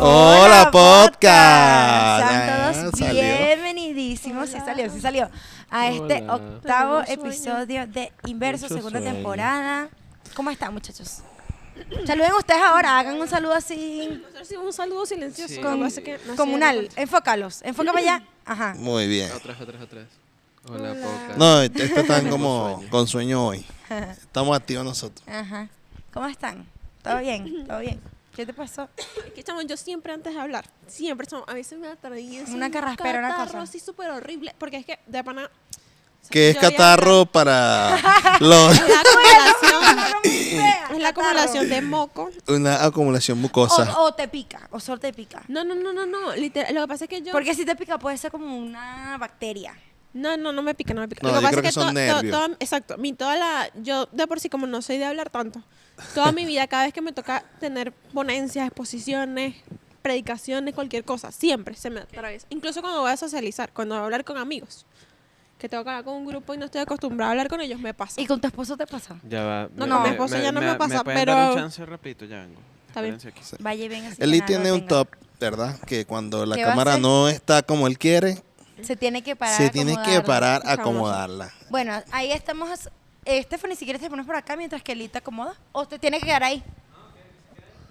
Hola podcast. Sean todos bienvenidísimos. Sí salió. A este octavo episodio de Inverso, Mucho segunda sueño. temporada. ¿Cómo están, muchachos? Saluden ustedes ahora, hagan un saludo así Nosotros hicimos un saludo silencioso. Sí. Lo que pasa es que no sé comunal. de Enfócalos. Enfócame ya. Ajá. Muy bien. Otra vez. Hola, podcast. No, estos están Tengo como sueño. con sueño hoy. Estamos activos nosotros. Ajá. ¿Cómo están? ¿Todo bien? ¿Todo bien? ¿Qué te pasó? Es que, chamo, yo siempre antes de hablar, a veces me atraviesa Una carraspera, una catarro cosa. así súper horrible, porque es que de pana... ¿Qué es yo había- catarro para los, Es la acumulación, Fea, es la acumulación de moco. una acumulación mucosa? O te pica, o solo te pica. No, literal, lo que pasa es que yo... Porque si te pica puede ser como una bacteria. No me pica. No, Lo que yo pasa creo es que son nervios. exacto, yo de por sí como no soy de hablar tanto, toda mi vida, cada vez que me toca tener ponencias, exposiciones, predicaciones, cualquier cosa, siempre se me atraviesa. Incluso cuando voy a socializar, cuando voy a hablar con amigos, que tengo que hablar con un grupo y no estoy acostumbrada a hablar con ellos, me pasa. ¿Y con tu esposo te pasa? Ya va. No, con mi esposo ya no me pasa, pueden pero- dar un chance rapidito, ya vengo. Está bien. Espérense aquí. Vaya y venga. así Eli que nada, tiene lo un tenga. top, ¿verdad? Que cuando la ¿Qué va a cámara hacer? no está como él quiere, Se tiene que parar. se tiene que acomodarlo. parar a Famoso. acomodarla. Bueno, ahí estamos. Stephanie, si quieres te pones por acá mientras que Eli te acomoda. O te tiene que quedar ahí.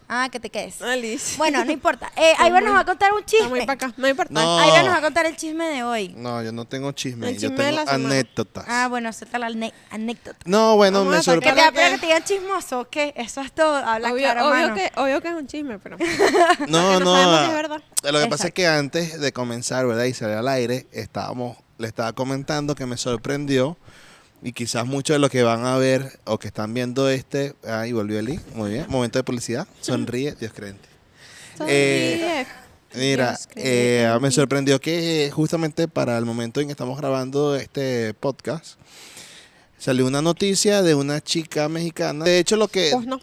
Ah, que te quedes. Alice. Bueno, no importa. Aiva nos va a contar un Está muy chisme. para acá, no importa. No. Aiva nos va a contar el chisme de hoy. No, yo no tengo chisme, El yo chisme de tengo la semana. anécdotas. Ah, bueno, suelta la anécdota. No, bueno, Vamos me a sacar- Que te sorprende. da pena que te digan chismoso, ¿o qué? Eso es todo. Habla claro, mano. obvio que es un chisme, pero... No, que no no. sabemos si es verdad. Lo que pasa es Exacto. que antes de comenzar, ¿verdad? Y salir al aire, le estaba comentando que me sorprendió. Y quizás muchos de los que van a ver o que están viendo ahí volvió Eli, muy bien, momento de publicidad, sonríe, Dios creyente. Mira, Dios creyente en me ti. sorprendió que justamente para el momento en que estamos grabando este podcast, salió una noticia de una chica mexicana. De hecho, lo que Pues no.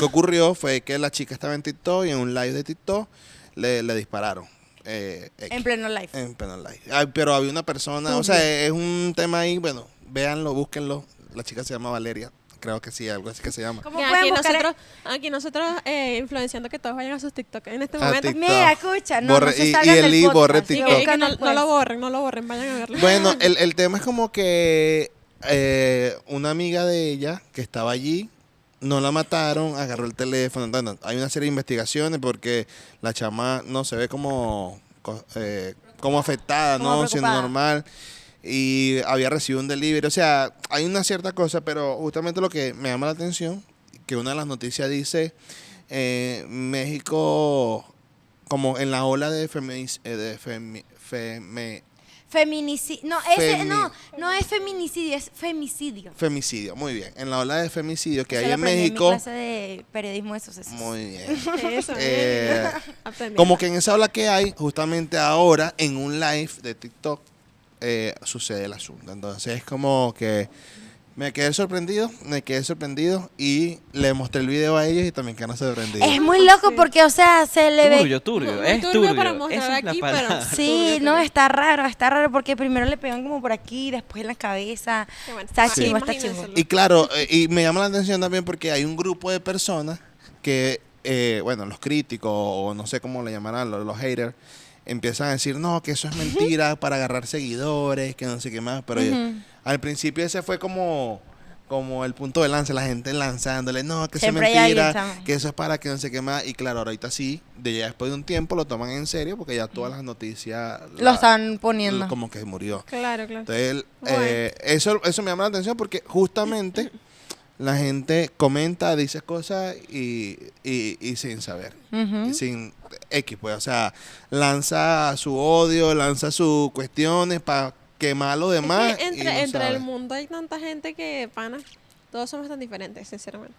ocurrió fue que la chica estaba en TikTok y en un live de TikTok le dispararon. En pleno live. En pleno live. Pero había una persona, o sea, es un tema ahí, bueno, véanlo, búsquenlo. La chica se llama Valeria, creo que sí, algo así que se llama. ¿Cómo Que pueden buscar? aquí nosotros influenciando que todos vayan a sus TikTok en este A momento. TikTok. Mira, escucha, no, Borre- no se y salgan del Eli podcast, borre sigan TikTok. Y que buscando no después. lo borren, vayan a verlo. Bueno, el tema es como que una amiga de ella que estaba allí, no la mataron, agarró el teléfono. Entonces, hay una serie de investigaciones porque la chama no se ve como afectada, Como no siendo preocupada. normal. Y había recibido un delivery. O sea, hay una cierta cosa, pero justamente lo que me llama la atención, que una de las noticias dice, México, como en la ola de Feminicidio. No, no es feminicidio, es femicidio. femicidio, muy bien. En la ola de femicidio que Eso hay lo en aprendí México, mi clase de periodismo de sucesos. muy bien. Eso, aprendí. Como que en esa ola que hay, justamente ahora, en un live de TikTok, sucede el asunto. Entonces es como que me quedé sorprendido y le mostré el video a ellos y también quedaron sorprendidos. Es muy loco Sí. porque, o sea, se le ve... Turbio, Muy es turbio turbio. para mostrar Esa es la aquí, pero- palabra. Sí, Turbio, no, turbio. está raro porque primero le pegan como por aquí, después en la cabeza. Qué bueno. Está Sí. chivo, está Imagínenselo. chivo. Y claro, y me llama la atención también porque hay un grupo de personas que, bueno, los críticos o no sé cómo le llamarán, los haters, empiezan a decir, no, que eso es mentira para agarrar seguidores, que no sé qué más. Pero al principio ese fue como el punto de lanza, la gente lanzándole, no, que eso es Siempre hay alguien, mentira, chamo. que eso es para que no sé qué más. Y claro, ahorita sí, ya después de un tiempo lo toman en serio porque ya todas las noticias Lo están poniendo. como que murió. Claro. Entonces, Bueno. eso me llama la atención porque justamente la gente comenta, dice cosas y sin saber, Ujú. y sin X, pues, o sea, lanza su odio, lanza sus cuestiones para quemar a los demás. Es que y no entre sabe. el mundo hay tanta gente que, pana, todos somos tan diferentes, sinceramente.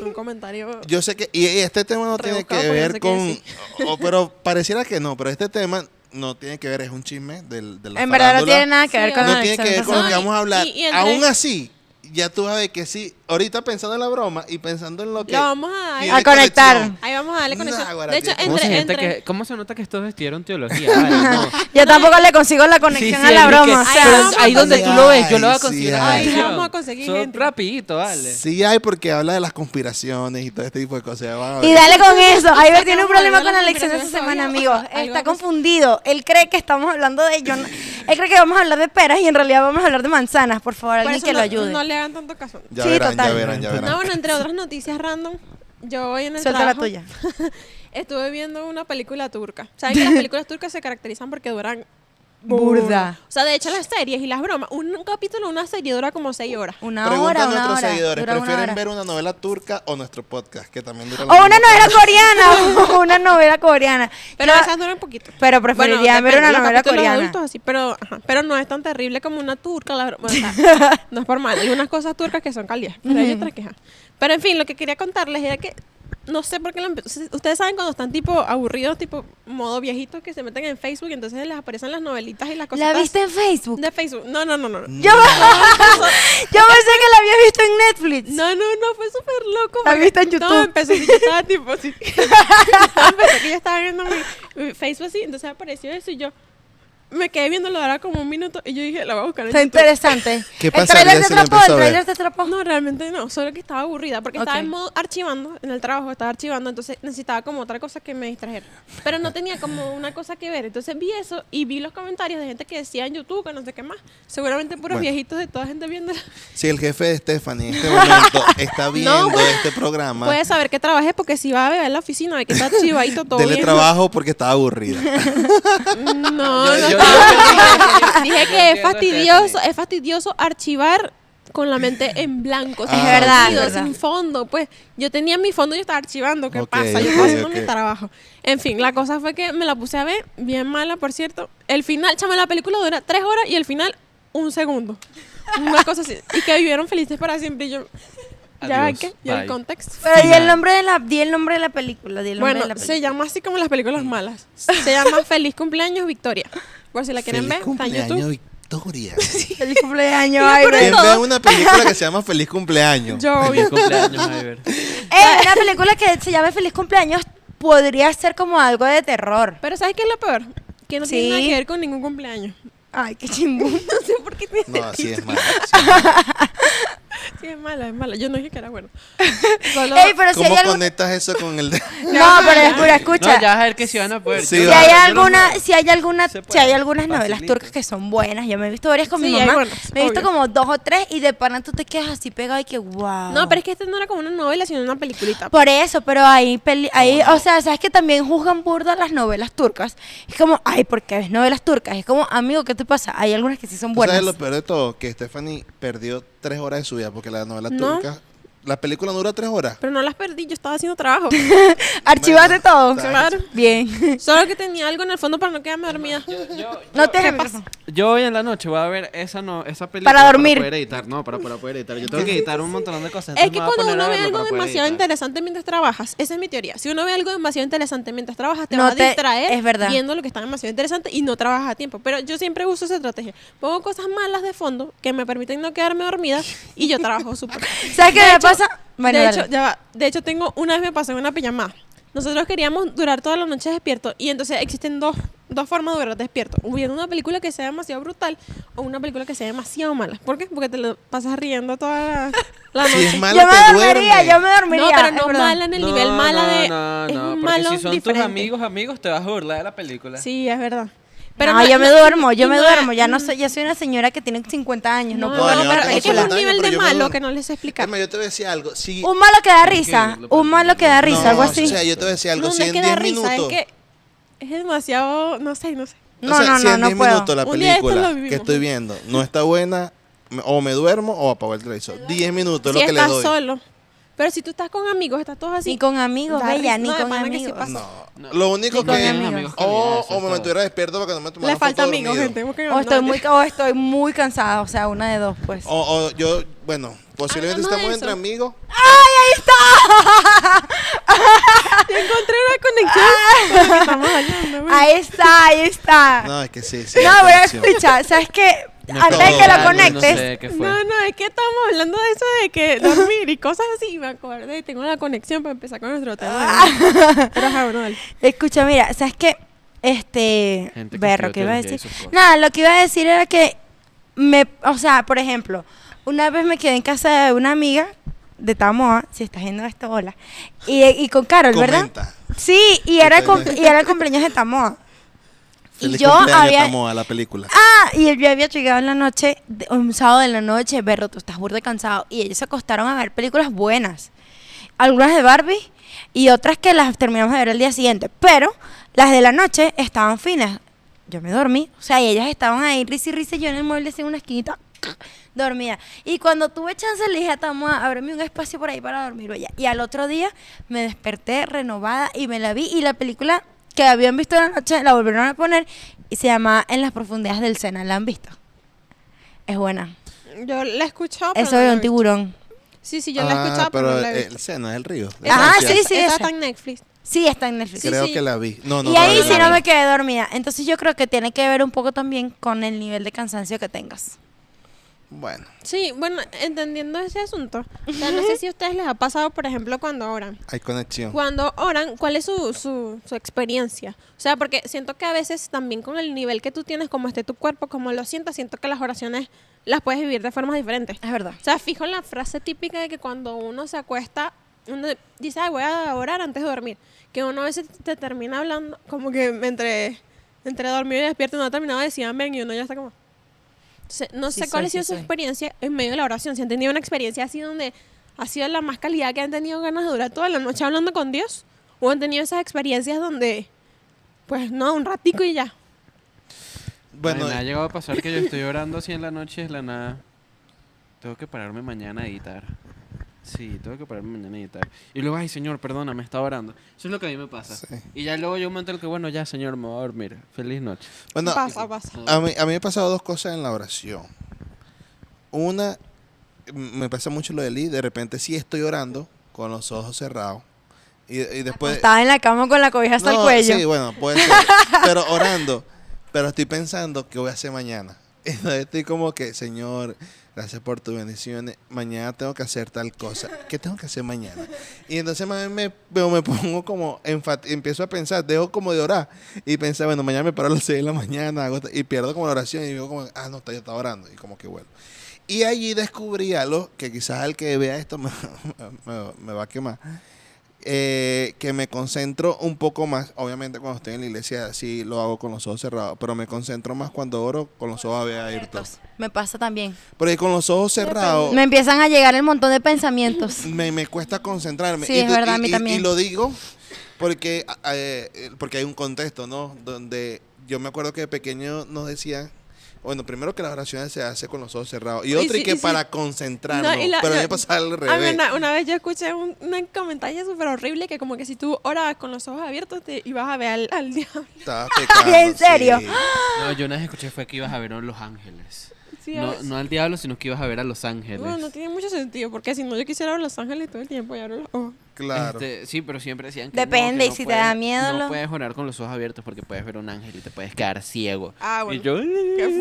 Un comentario... Yo sé que, y este tema no tiene Rebuscado, que porque no ver sé qué con, decir. pero pareciera que no, pero este tema no tiene que ver, es un chisme de la En verdad no farándula. tiene nada que ver Sí, con No la tiene que ver elección con lo que No, vamos a hablar. y entre- Aún así, ya tú vas a ver que sí, ahorita pensando en la broma y pensando en lo que... Lo vamos a tiene conectar. conexión. Ahí vamos a darle conexión. Náguara, De hecho, tío. ¿Cómo se nota que estos estudiaron teología? Vale, no. Yo tampoco le consigo la conexión a la Enrique, broma. O sea, pero vamos ahí a donde tú lo ves, yo lo voy a Sí, conseguir. hay. una Ahí conexión. vamos a conseguir Son gente. rapidito, vale. Sí hay porque habla de las conspiraciones y todo este tipo de cosas. Ya van a y ver. dale con eso. Iber tiene un Vamos a problema ver con la las lección de esta conspiraciones semana, todavía. amigos. Algo Está pasa. confundido. Él cree que estamos hablando de... Él cree que vamos a hablar de peras y en realidad vamos a hablar de manzanas. Por favor, Por alguien eso que lo no, ayude. no le hagan tanto caso. Ya Sí, verán, total. ya verán, ya verán. No, bueno, entre otras noticias random, yo hoy en el Suelta la trabajo tuya. estuve viendo una película turca. ¿Saben que las películas turcas se caracterizan porque duran Burda. O sea, de hecho las series y las bromas, un capítulo de una serie dura como 6 horas. Una Pregunta hora, a una nuestros hora. seguidores, Dura una ¿prefieren hora. ver una novela turca o nuestro podcast? Que también dura lo O una mismo. novela coreana. O una novela coreana. Pero Yo- esas duran poquito. pero preferiría Bueno, ver una depende, los novela capítulos coreana. adultos así, pero no es tan terrible como una turca. O sea, no es por mal. Hay unas cosas turcas que son cálidas, pero hay otras que ja. Pero en fin, lo que quería contarles era que no sé por qué ustedes saben cuando están tipo aburridos, tipo modo viejitos que se meten en Facebook y entonces les aparecen las novelitas y las cosas ¿La viste en Facebook? de Facebook. No. Yo pensé que la había visto en Netflix. No, fue súper loco. ¿La porque viste en todo YouTube? empezó así, yo estaba tipo así. Todo empezó que yo estaba viendo mi Facebook así, entonces apareció eso y yo me quedé viéndolo ahora como un minuto y yo dije, la voy a buscar en Está YouTube. interesante. ¿Qué ¿El pasaría trailer te si la atrapó? empiezo ¿El a ver? trailer te atrapó? No, realmente no, solo que estaba aburrida porque estaba Ok. en modo archivando, en el trabajo estaba archivando, entonces necesitaba como otra cosa que me distrajera. Pero no tenía como una cosa que ver, entonces vi eso y vi los comentarios de gente que decía en YouTube, que no sé qué más, seguramente puros Bueno. viejitos de toda gente viendo. Si el jefe de Stephanie en este momento está viendo este programa, Puedes saber que trabajé porque si va a ver en la oficina, ve que está archivadito todo dele bien. trabajo porque estaba aburrida. No, dije que es fastidioso archivar con la mente en blanco. Es verdad, aburrido, es verdad. sin fondo. Pues yo tenía mi fondo y yo estaba archivando. ¿Qué Ok, pasa? Yo ok, estaba haciendo ok. mi trabajo. En fin, la cosa fue que me la puse a ver, bien mala, por cierto. El final, chama, la película dura 3 horas y el final, 1 segundo. Una cosa así. Y que vivieron felices para siempre. Y yo, ¿ya ven Adiós, qué? Y el bye. contexto. Pero di Final. el nombre de la, di el nombre de la película. Di el nombre Bueno, de la película. se llama así como las películas malas. Se llama Feliz Cumpleaños Victoria. Por si la quieren Feliz ver, está en cumpleaños, YouTube. Victoria. Feliz cumpleaños, Y lo peor Iber. ¿Quién todo. ve una película que se llama Feliz cumpleaños? Yo, Feliz obvio. cumpleaños, Iber. Una película que se llame Feliz cumpleaños podría ser como algo de terror. Pero ¿sabes qué es lo peor? Que no Sí. tiene nada que ver con ningún cumpleaños. Ay, qué chingón. No sé por qué tiene No, así es malo. Sí, es mala. Yo no dije que era bueno. Solo... Ey, pero si ¿Cómo hay algo... conectas eso con el de... No, pero escucha. No, ya vas a ver que si van a poder. Sí, Yo Si va. hay yo no alguna, puedo. si hay alguna, Se si puede. hay algunas novelas Facilito. turcas que son buenas, yo me he visto varias con mi Sí, hay mamá, buenas, me he visto obvio. como 2 o 3 y de pana tú te quedas así pegado y que wow. No, pero es que esta no era como una novela, sino una peliculita. Por eso, pero ahí, o sea, sabes que también juzgan burda las novelas turcas. Es como, ay, ¿por qué ves novelas turcas? Es como, amigo, ¿qué te pasa? Hay algunas que sí son ¿Tú ¿Sabes buenas. lo peor de todo? Que Stephanie perdió 3 horas de su vida porque la novela No. turca... La película dura 3 horas. Pero no las perdí, yo estaba haciendo trabajo. ¿Archivaste todo? Claro. Bien. Solo que tenía algo en el fondo para no quedarme dormida. No te ¿Qué dejes. pasa? Yo hoy en la noche voy a ver esa película. Para dormir. Para poder editar. No, para poder editar. Yo tengo que editar un montón de cosas. Es entonces que me voy a cuando poner a uno ve verlo algo para poder demasiado editar. interesante mientras trabajas, esa es mi teoría. Si uno ve algo demasiado interesante mientras trabajas, te No vas a te- distraer es verdad. viendo lo que está demasiado interesante y no trabajas a tiempo. Pero yo siempre uso esa estrategia. Pongo cosas malas de fondo que me permiten no quedarme dormida y yo trabajo súper. ¿Sabes qué De me hecho- pasa? Bueno, de dale. hecho, ya va. De hecho, una vez me pasó en una pijamada. Nosotros queríamos durar toda la noche despierto y entonces existen dos formas de durar despierto. O viendo una película que sea demasiado brutal o una película que sea demasiado mala. ¿Por qué? Porque te lo pasas riendo toda la Si noche. es mala, Yo me te dormiría, duerme. yo me dormiría. No, pero es no verdad. mala en el nivel mala de... No, es no, un porque malo si son diferente. tus amigos, te vas a burlar de la película. Sí, es verdad. No, yo me duermo, yo y me no duermo. es- Ya no soy, ya soy una señora que tiene 50 años, no, No, puedo no, ver yo pero tengo es que es 50 un nivel años, de pero yo me malo duermo. que no les explicar. Emma, yo te voy a decir algo. Si... Un malo que da que risa, verlo para un malo que da risa, no, algo así. O sea, yo te voy a decir algo. No, Si no es en que 10 da risa, minutos... es que es demasiado... No sé. O No, sea, no, si no, en no 10 puedo. minutos la Un día esto película lo vivimos. que estoy viendo no está buena, o me duermo o apago el televisor. 10 minutos es Si lo que le estás doy. solo. Pero si tú estás con amigos, estás todos así. Ni con amigos, Da bella, risa. ni No, de con pana que sí amigos. pasa. No. Lo único Ni con que... amigos. O me mantuviera despierto para que no me tomara Le falta foto amigos, dormido. gente. busquen O amigos. estoy muy cansada, o sea, una de dos, pues. O yo, bueno, posiblemente Hablando de estamos eso. entre amigos. Encontré una conexión con lo que estamos hablando. güey. Ahí está. No, es que sí. No, la pero conexión. escucha, ¿sabes qué? antes de que lo Claro, conectes. No sé qué fue. No, es que estamos hablando de eso de que dormir y cosas así. Me acordé, tengo la conexión para empezar con nuestro tema. Pero ajá, bueno, dale. Escucha, mira, ¿sabes qué? Gente que Berro, estudia ¿qué iba a teología y decir? sus cosas. Nada, lo que iba a decir era que o sea, por ejemplo, una vez me quedé en casa de una amiga de Tamoa, si estás viendo esto, hola, y con Carol, ¿verdad? Comenta. Sí, y era el cumpleaños de Tamoa. Y Feliz yo cumpleaños, había... Tamoa, la película. Y él ya había llegado en la noche, un sábado en la noche, Berro, tú estás burda de cansado, y ellos se acostaron a ver películas buenas. Algunas de Barbie y otras que las terminamos de ver el día siguiente. Pero las de la noche estaban finas. Yo me dormí. O sea, y ellas estaban ahí, risa y risa, yo en el mueble en una esquinita, dormida. Y cuando tuve chance le dije a Tamoa, ábreme un espacio por ahí para dormir ella. Y al otro día me desperté renovada y me la vi. Y la película que habían visto en la noche la volvieron a poner y se llama En las profundidades del Sena. ¿La han visto? Es buena. Yo la he escuchado, pero Eso no de la he un visto. tiburón. Sí, yo la he escuchado, pero no la he visto. el Sena, el río. de Ajá, Francia. sí, Esa esa. está en Netflix. Sí, está en Netflix. Creo sí. que la vi. No, Y ahí todavía sí la no vi. me quedé dormida. Entonces yo creo que tiene que ver un poco también con el nivel de cansancio que tengas. Bueno, Sí, bueno, entendiendo ese asunto. O sea, no sé si a ustedes les ha pasado, por ejemplo, cuando oran. hay conexión. Cuando oran, ¿cuál es su experiencia? O sea, porque siento que a veces también con el nivel que tú tienes, como esté tu cuerpo, como lo sientas, siento que las oraciones las puedes vivir de formas diferentes. Es verdad. O sea, fijo en la frase típica de que cuando uno se acuesta, uno dice, ay, voy a orar antes de dormir. Que uno a veces te termina hablando, como que entre dormir y despierto, uno ha terminado de decir amén y uno ya está como... No Sí sé cuál soy, ha sido sí su soy. experiencia en medio de la oración. Si han tenido una experiencia así donde ha sido la más calidad que han tenido ganas de durar toda la noche hablando con Dios. O han tenido esas experiencias donde, pues no, un ratico y ya. Bueno, Ay, me ha llegado a pasar que yo estoy orando así en la noche, es la nada. Tengo que pararme mañana a editar. Sí, tengo que pararme mañana a editar. Y luego, ay, señor, perdóname, estaba orando. Eso es lo que a mí me pasa. Sí. Y ya luego yo un momento en el que, bueno, ya, señor, me voy a dormir. Feliz noche. bueno, Pasa. a mí me ha pasado dos cosas en la oración. Una, me pasa mucho lo de Lee. De repente sí estoy orando con los ojos cerrados. Y después... Estaba en la cama con la cobija hasta el No, cuello. sí, bueno, puede ser. Pero orando. Pero estoy pensando qué voy a hacer mañana. Entonces estoy como que, Señor, gracias por tus bendiciones. Mañana tengo que hacer tal cosa. ¿Qué tengo que hacer mañana? Y entonces me pongo como, empiezo a pensar, dejo como de orar. Y pensar, bueno, mañana me paro a las 6 de la mañana. Y pierdo como la oración. Y digo como, no, yo estaba orando. Y como que vuelvo. Y allí descubrí algo que quizás el que vea esto me va a quemar. Que me concentro un poco más, obviamente cuando estoy en la iglesia sí lo hago con los ojos cerrados, pero me concentro más cuando oro con los ojos abiertos. Me pasa también. Porque con los ojos cerrados Me empiezan a llegar el montón de pensamientos. me cuesta concentrarme. Sí, es verdad, a mí y también. lo digo porque hay un contexto, ¿no? Donde yo me acuerdo que de pequeño nos decían, bueno, primero que las oraciones se hace con los ojos cerrados. Y otro, sí, y que y sí. para concentrarnos. No, y la- pero a mí no, me pasa al A mí revés. una vez yo escuché un comentario súper horrible que como que si tú orabas con los ojos abiertos te ibas a ver al diablo. Estaba pecando, ¿En serio? sí. No, yo una vez escuché fue que ibas a ver a los ángeles. Sí, No, no al diablo, sino que ibas a ver a los ángeles. No, no tiene mucho sentido, porque si no yo quisiera ver Los Ángeles todo el tiempo y abro los ojos. Claro. Sí, pero siempre decían que Depende, no, que y no si te da miedo, No lo- puedes orar con los ojos abiertos porque puedes ver un ángel y te puedes quedar ciego. Ah, bueno. Y yo...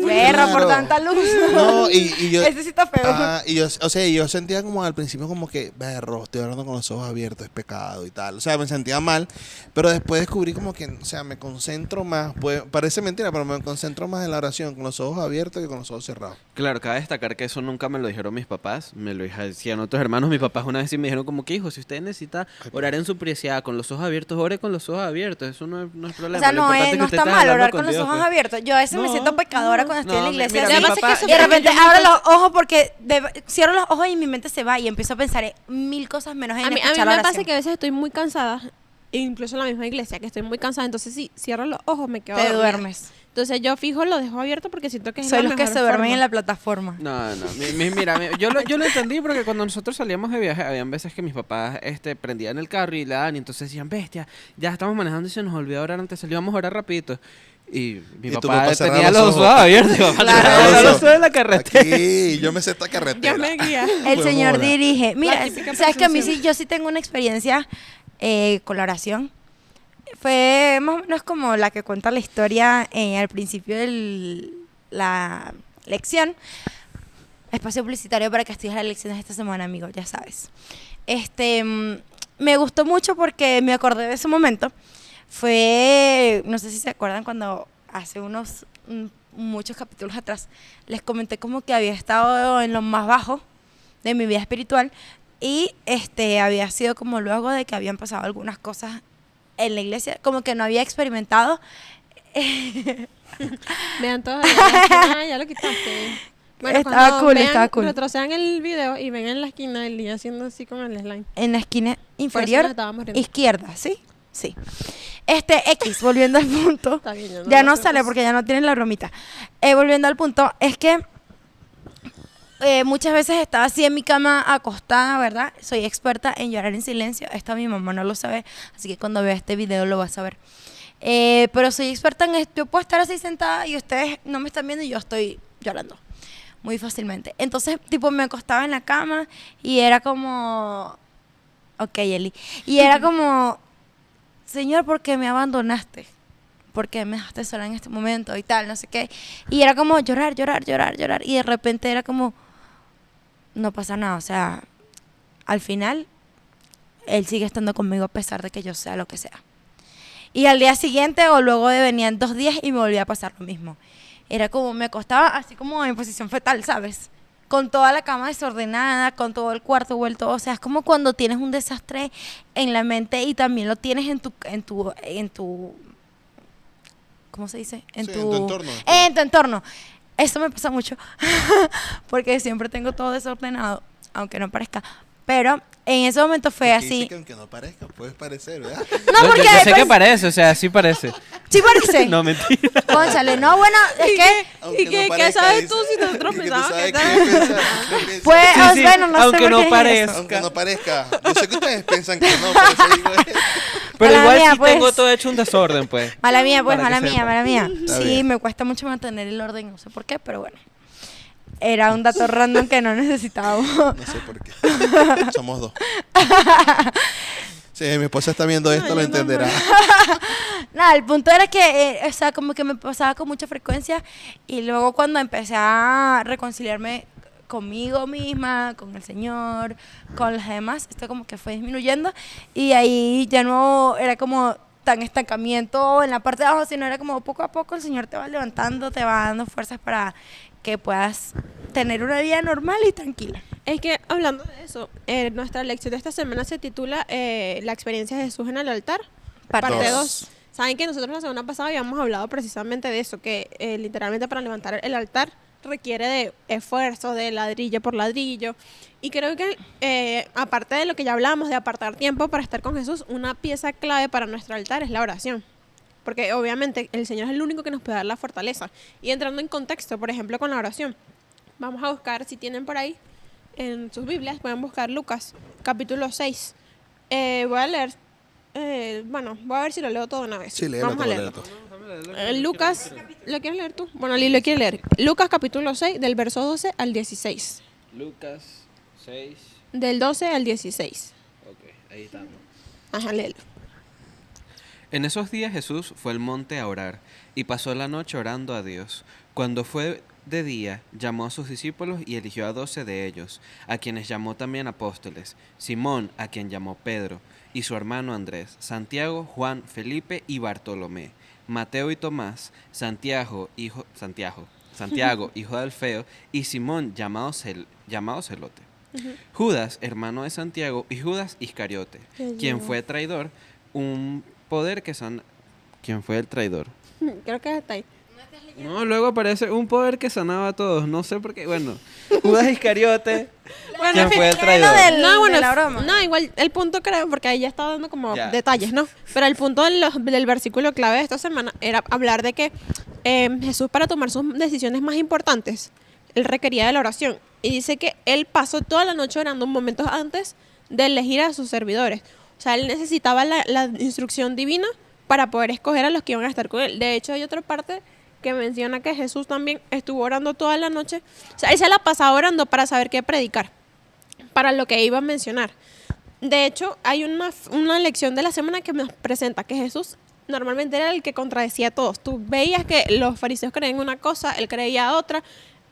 Perro por Claro. tanta luz. No, y yo... Ese sí está feo. Y yo, o sea, yo sentía como al principio como que, berro, estoy hablando con los ojos abiertos, es pecado y tal. O sea, me sentía mal, pero después descubrí como que, o sea, me concentro más, parece mentira, pero me concentro más en la oración con los ojos abiertos que con los ojos cerrados. Claro, cabe destacar que eso nunca me lo dijeron mis papás, me lo decían otros hermanos. Mis papás una vez sí me dijeron como que, hijo, si usted necesita orar en su privacidad con los ojos abiertos, ore con los ojos abiertos, eso no es problema. O sea, Lo no, importante es que no usted está esté mal hablando orar con con los Dios, ojos pues. abiertos. Yo a veces me No, siento pecadora cuando estoy en la no, iglesia. mira, así, mi Lo que pasa es papá- que y de repente yo abro nunca- los ojos porque cierro los ojos y mi mente se va y empiezo a pensar en mil cosas menos en A mí escuchar la me pasa oración. que a veces estoy muy cansada, e incluso en la misma iglesia, que estoy muy cansada, entonces si cierro los ojos me quedo Te dormida. duermes. Entonces yo fijo lo dejo abierto porque siento que es Soy la los que mejor se duermen forma. en la plataforma. No, mira, yo lo entendí porque cuando nosotros salíamos de viaje, habían veces que mis papás prendían el carro y le daban, y entonces decían, bestia, ya estamos manejando y se nos olvidó orar antes, salíamos a orar rapidito. Y mi Y tu papá papá cerraba tenía los los ojos ojos. abiertos, mi papá Claro. cerraba los ojos de la carretera. Aquí, yo me sé esta carretera. Dios me guía. El Podemos Señor orar. dirige. Mira, típica sabes que a mí presunción. sí, yo sí tengo una experiencia con la oración. Fue más o menos como la que cuenta la historia al principio de la lección. Espacio publicitario para que estudies las lecciones esta semana, amigo, ya sabes. Me gustó mucho porque me acordé de ese momento. Fue, no sé si se acuerdan cuando hace muchos capítulos atrás les comenté como que había estado en lo más bajo de mi vida espiritual y había sido como luego de que habían pasado algunas cosas en la iglesia, como que no había experimentado. Vean todos. Ya lo quitaste. Estaba cool, estaba cool. Retrocedan el video y ven en la esquina el día haciendo así con el slime. En la esquina Por eso inferior nos estábamos riendo. izquierda, ¿sí? Sí. X, volviendo al punto. Está bien, yo Ya lo no sé, sale pues. porque ya no tienen la bromita. Volviendo al punto, es que muchas veces estaba así en mi cama acostada, ¿verdad? Soy experta en llorar en silencio. Esto mi mamá no lo sabe, así que cuando vea este video lo va a saber. Pero soy experta en esto. Yo puedo estar así sentada y ustedes no me están viendo y yo estoy llorando muy fácilmente. Entonces, tipo, me acostaba en la cama y era como... Ok, Eli. Y era como... Señor, ¿por qué me abandonaste? ¿Por qué me dejaste sola en este momento? Y tal, no sé qué. Y era como llorar. Y de repente era como... No pasa nada, o sea... Al final, Él sigue estando conmigo a pesar de que yo sea lo que sea. Y al día siguiente o luego venían 2 días y me volvía a pasar lo mismo. Era como, me acostaba así como en posición fetal, ¿sabes? Con toda la cama desordenada, con todo el cuarto vuelto. O sea, es como cuando tienes un desastre en la mente y también lo tienes en tu ¿cómo se dice? Sí, en tu entorno. En tu entorno. Eso me pasa mucho. Porque siempre tengo todo desordenado, aunque no parezca. Pero en ese momento fue Porque así. dice que aunque no parezca, puedes parecer, ¿verdad? No, porque yo sé que después- parece, o sea, sí parece. Sí parece. No, mentira. Cónchale, no, bueno, es que... Aunque ¿Y qué parezca, sabes dice. tú si nosotros Y que tú pensamos sabes que qué tal? piensa, qué piensa. Pues, Sí, bueno, no aunque sé no por qué parezca. es eso. Aunque no parezca. Yo sé que ustedes piensan que no, pero eso digo Pero Mala igual mía, sí pues. tengo todo hecho un desorden, pues. Mala mía, pues, Para que mala sepan. mía. Está Sí, bien. me cuesta mucho mantener el orden, no sé por qué, pero bueno. Era un dato random que no necesitábamos. No sé por qué. Somos 2. Si mi esposa está viendo esto, lo entenderá. Nada, el punto era que, o sea, como que me pasaba con mucha frecuencia y luego cuando empecé a reconciliarme conmigo misma, con el Señor, con los demás, esto como que fue disminuyendo y ahí ya no era como tan estancamiento en la parte de abajo, sino era como poco a poco el Señor te va levantando, te va dando fuerzas para que puedas tener una vida normal y tranquila. Es que hablando de eso, nuestra lección de esta semana se titula La experiencia de Jesús en el altar, parte dos. 2. Saben que nosotros la semana pasada habíamos hablado precisamente de eso, que literalmente para levantar el altar requiere de esfuerzo, de ladrillo por ladrillo. Y creo que aparte de lo que ya hablamos de apartar tiempo para estar con Jesús, una pieza clave para nuestro altar es la oración. Porque obviamente el Señor es el único que nos puede dar la fortaleza. Y entrando en contexto, por ejemplo, con la oración, vamos a buscar, si tienen por ahí en sus Biblias, pueden buscar Lucas, capítulo 6. Voy a leer, voy a ver si lo leo todo de una vez. Sí, léelo Vamos todo, a leerlo. léelo todo. Lucas, ¿lo quieres leer tú? Bueno, Lili lo quiere leer. Lucas, capítulo 6, del verso 12 al 16. Lucas 6. Del 12 al 16. Ok, ahí estamos. Ajá, léelo. En esos días Jesús fue al monte a orar y pasó la noche orando a Dios. Cuando fue de día, llamó a sus discípulos y eligió a 12 de ellos, a quienes llamó también apóstoles: Simón, a quien llamó Pedro, y su hermano Andrés, Santiago, Juan, Felipe y Bartolomé, Mateo y Tomás, Santiago, hijo de Alfeo, y Simón, llamado Celote. Judas, hermano de Santiago, y Judas Iscariote, quien fue traidor, ¿Quién fue el traidor? Creo que está ahí. No, luego aparece un poder que sanaba a todos. No sé por qué. Bueno, Judas Iscariote. ¿Quién fue el traidor? de la broma. No, igual el punto creo, porque ahí ya estaba dando como Ya. detalles, ¿no? Pero el punto del versículo clave de esta semana era hablar de que Jesús, para tomar sus decisiones más importantes, él requería de la oración. Y dice que él pasó toda la noche orando momentos antes de elegir a sus servidores. O sea, él necesitaba la instrucción divina para poder escoger a los que iban a estar con él. De hecho, hay otra parte que menciona que Jesús también estuvo orando toda la noche. O sea, él se la pasaba orando para saber qué predicar, para lo que iba a mencionar. De hecho, hay una lección de la semana que nos presenta que Jesús normalmente era el que contradecía a todos. Tú veías que los fariseos creían una cosa, él creía otra.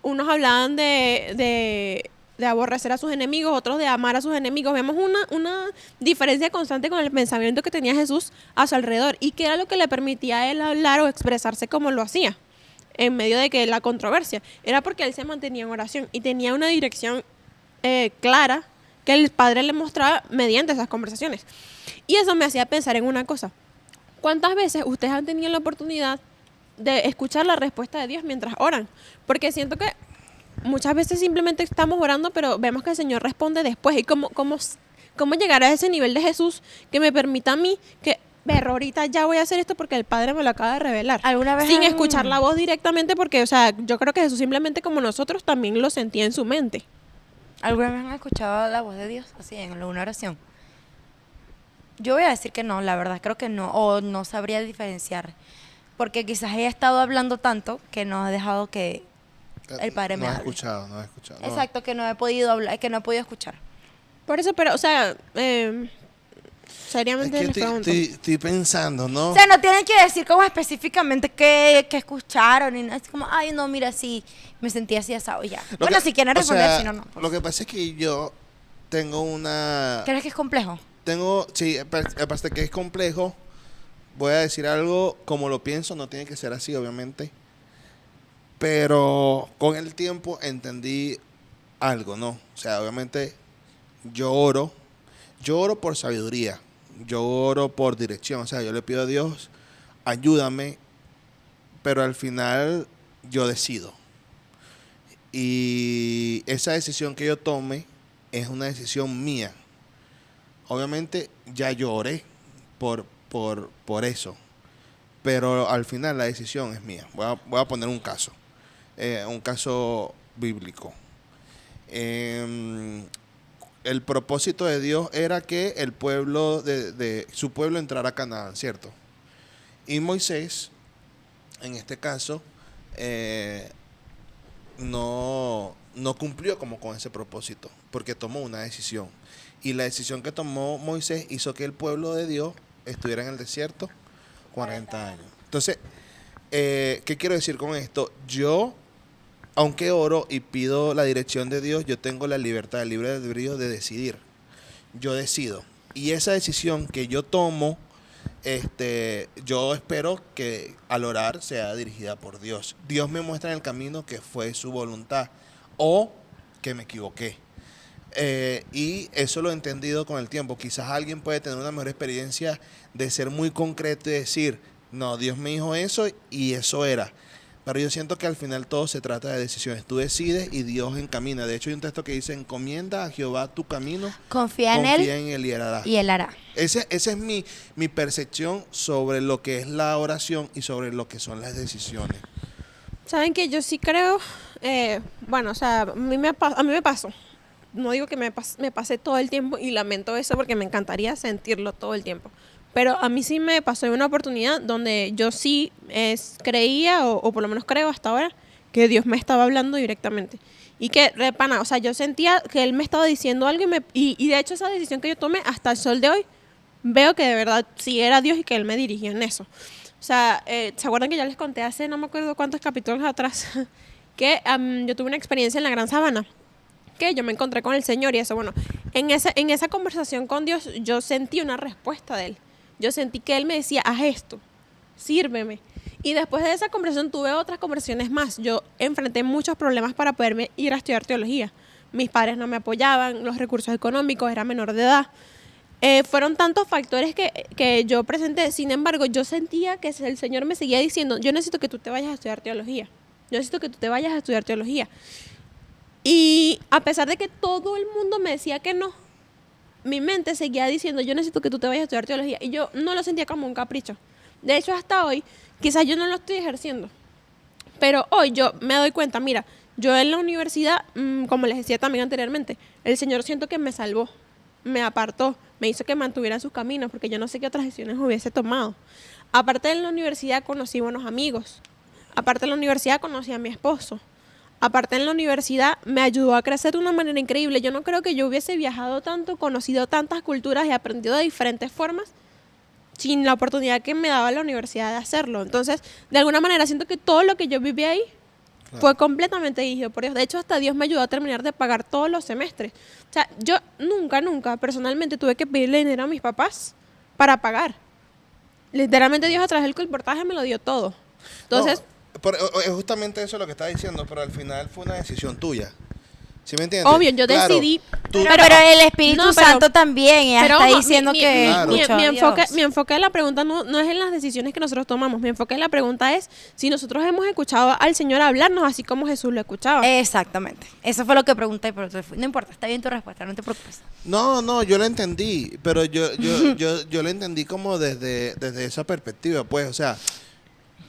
unos hablaban de aborrecer a sus enemigos, otros de amar a sus enemigos. Vemos una diferencia constante con el pensamiento que tenía Jesús a su alrededor y que era lo que le permitía a él hablar o expresarse como lo hacía en medio de que la controversia. Era porque él se mantenía en oración y tenía una dirección clara que el Padre le mostraba mediante esas conversaciones. Y eso me hacía pensar en una cosa. ¿Cuántas veces ustedes han tenido la oportunidad de escuchar la respuesta de Dios mientras oran? Porque siento que muchas veces simplemente estamos orando, pero vemos que el Señor responde después. ¿Y cómo llegar a ese nivel de Jesús que me permita a mí que, berro, ahorita ya voy a hacer esto porque el Padre me lo acaba de revelar? ¿Alguna vez Sin han- escuchar la voz directamente, porque, o sea, yo creo que Jesús simplemente como nosotros también lo sentía en su mente. ¿Alguna vez han escuchado la voz de Dios así en una oración? Yo voy a decir que no, la verdad creo que no, o no sabría diferenciar, porque quizás he estado hablando tanto que no he dejado que el Padre me No he hable. escuchado, no he escuchado. no. Exacto, que no he podido hablar, que no he podido escuchar. Por eso, pero, o sea, Es seriamente que les pregunto. estoy pensando, ¿no? O sea, no tienen que decir como específicamente qué escucharon, y no, es como, ay, no, mira, sí, me sentí así asado y ya. Lo Bueno, que- si quieren o responder, sea, si no, no. pues. Lo que pasa es que yo tengo una... ¿Crees que es complejo? Sí, aparte que es complejo, voy a decir algo como lo pienso, no tiene que ser así, obviamente. Pero con el tiempo entendí algo, ¿no? O sea, obviamente yo oro por sabiduría, yo oro por dirección, o sea, yo le pido a Dios, ayúdame, pero al final yo decido. Y esa decisión que yo tome es una decisión mía. Obviamente ya yo oré por eso, pero al final la decisión es mía. Voy a poner un caso bíblico. El propósito de Dios era que el pueblo de su pueblo entrara a Canaán, ¿cierto? Y Moisés, en este caso, no cumplió como con ese propósito, porque tomó una decisión. Y la decisión que tomó Moisés hizo que el pueblo de Dios estuviera en el desierto 40 años. Entonces, ¿qué quiero decir con esto? Yo, aunque oro y pido la dirección de Dios, yo tengo la libertad, el libre albedrío de decidir. Yo decido. Y esa decisión que yo tomo, yo espero que al orar sea dirigida por Dios. Dios me muestra en el camino que fue su voluntad o que me equivoqué. Y eso lo he entendido con el tiempo. Quizás alguien puede tener una mejor experiencia de ser muy concreto y decir, no, Dios me dijo eso y eso era. Pero yo siento que al final todo se trata de decisiones. Tú decides y Dios encamina. De hecho, hay un texto que dice, encomienda a Jehová tu camino, Confía en él y él hará. y él hará. Esa es mi percepción sobre lo que es la oración y sobre lo que son las decisiones. ¿Saben que yo sí creo? Bueno, o sea, a mí me pasó. No digo que me pase todo el tiempo y lamento eso porque me encantaría sentirlo todo el tiempo. Pero a mí sí me pasó en una oportunidad donde yo sí creía, o por lo menos creo hasta ahora, que Dios me estaba hablando directamente. Y que, repana, o sea, yo sentía que Él me estaba diciendo algo y de hecho esa decisión que yo tomé hasta el sol de hoy, veo que de verdad sí era Dios y que Él me dirigía en eso. O sea, ¿se acuerdan que ya les conté hace no me acuerdo cuántos capítulos atrás que yo tuve una experiencia en la Gran Sabana? Que yo me encontré con el Señor y eso, bueno, en esa conversación con Dios yo sentí una respuesta de Él. Yo sentí que Él me decía, haz esto, sírveme. Y después de esa conversación tuve otras conversaciones más. Yo enfrenté muchos problemas para poderme ir a estudiar teología. Mis padres no me apoyaban, los recursos económicos, era menor de edad. Fueron tantos factores que yo presenté. Sin embargo, yo sentía que el Señor me seguía diciendo, yo necesito que tú te vayas a estudiar teología. Yo necesito que tú te vayas a estudiar teología. Y a pesar de que todo el mundo me decía que no, mi mente seguía diciendo, yo necesito que tú te vayas a estudiar teología. Y yo no lo sentía como un capricho. De hecho, hasta hoy, quizás yo no lo estoy ejerciendo. Pero hoy yo me doy cuenta, mira, yo en la universidad, como les decía también anteriormente, el Señor siento que me salvó, me apartó, me hizo que mantuviera sus caminos, porque yo no sé qué otras decisiones hubiese tomado. Aparte de la universidad conocí buenos amigos. Aparte de la universidad conocí a mi esposo. Aparte en la universidad me ayudó a crecer de una manera increíble. Yo no creo que yo hubiese viajado tanto, conocido tantas culturas y aprendido de diferentes formas sin la oportunidad que me daba la universidad de hacerlo. Entonces, de alguna manera siento que todo lo que yo viví ahí Fue completamente dirigido por Dios. De hecho, hasta Dios me ayudó a terminar de pagar todos los semestres. O sea, yo nunca personalmente tuve que pedirle dinero a mis papás para pagar. Literalmente Dios a través del colportaje me lo dio todo. Entonces, Es justamente eso lo que estás diciendo, pero al final fue una decisión tuya. ¿Sí me entiendes? obvio, yo Claro, decidí. tú- Pero el Espíritu No, pero- Santo también ella está ojo, diciendo que Claro. escuchó a Dios. mi enfoque de la pregunta no es en las decisiones que nosotros tomamos. Mi enfoque de la pregunta es si nosotros hemos escuchado al Señor hablarnos así como Jesús lo escuchaba. Exactamente. Eso fue lo que pregunté, pero no importa, está bien tu respuesta, no te preocupes. No, yo lo entendí, pero yo lo entendí como desde esa perspectiva, pues, o sea,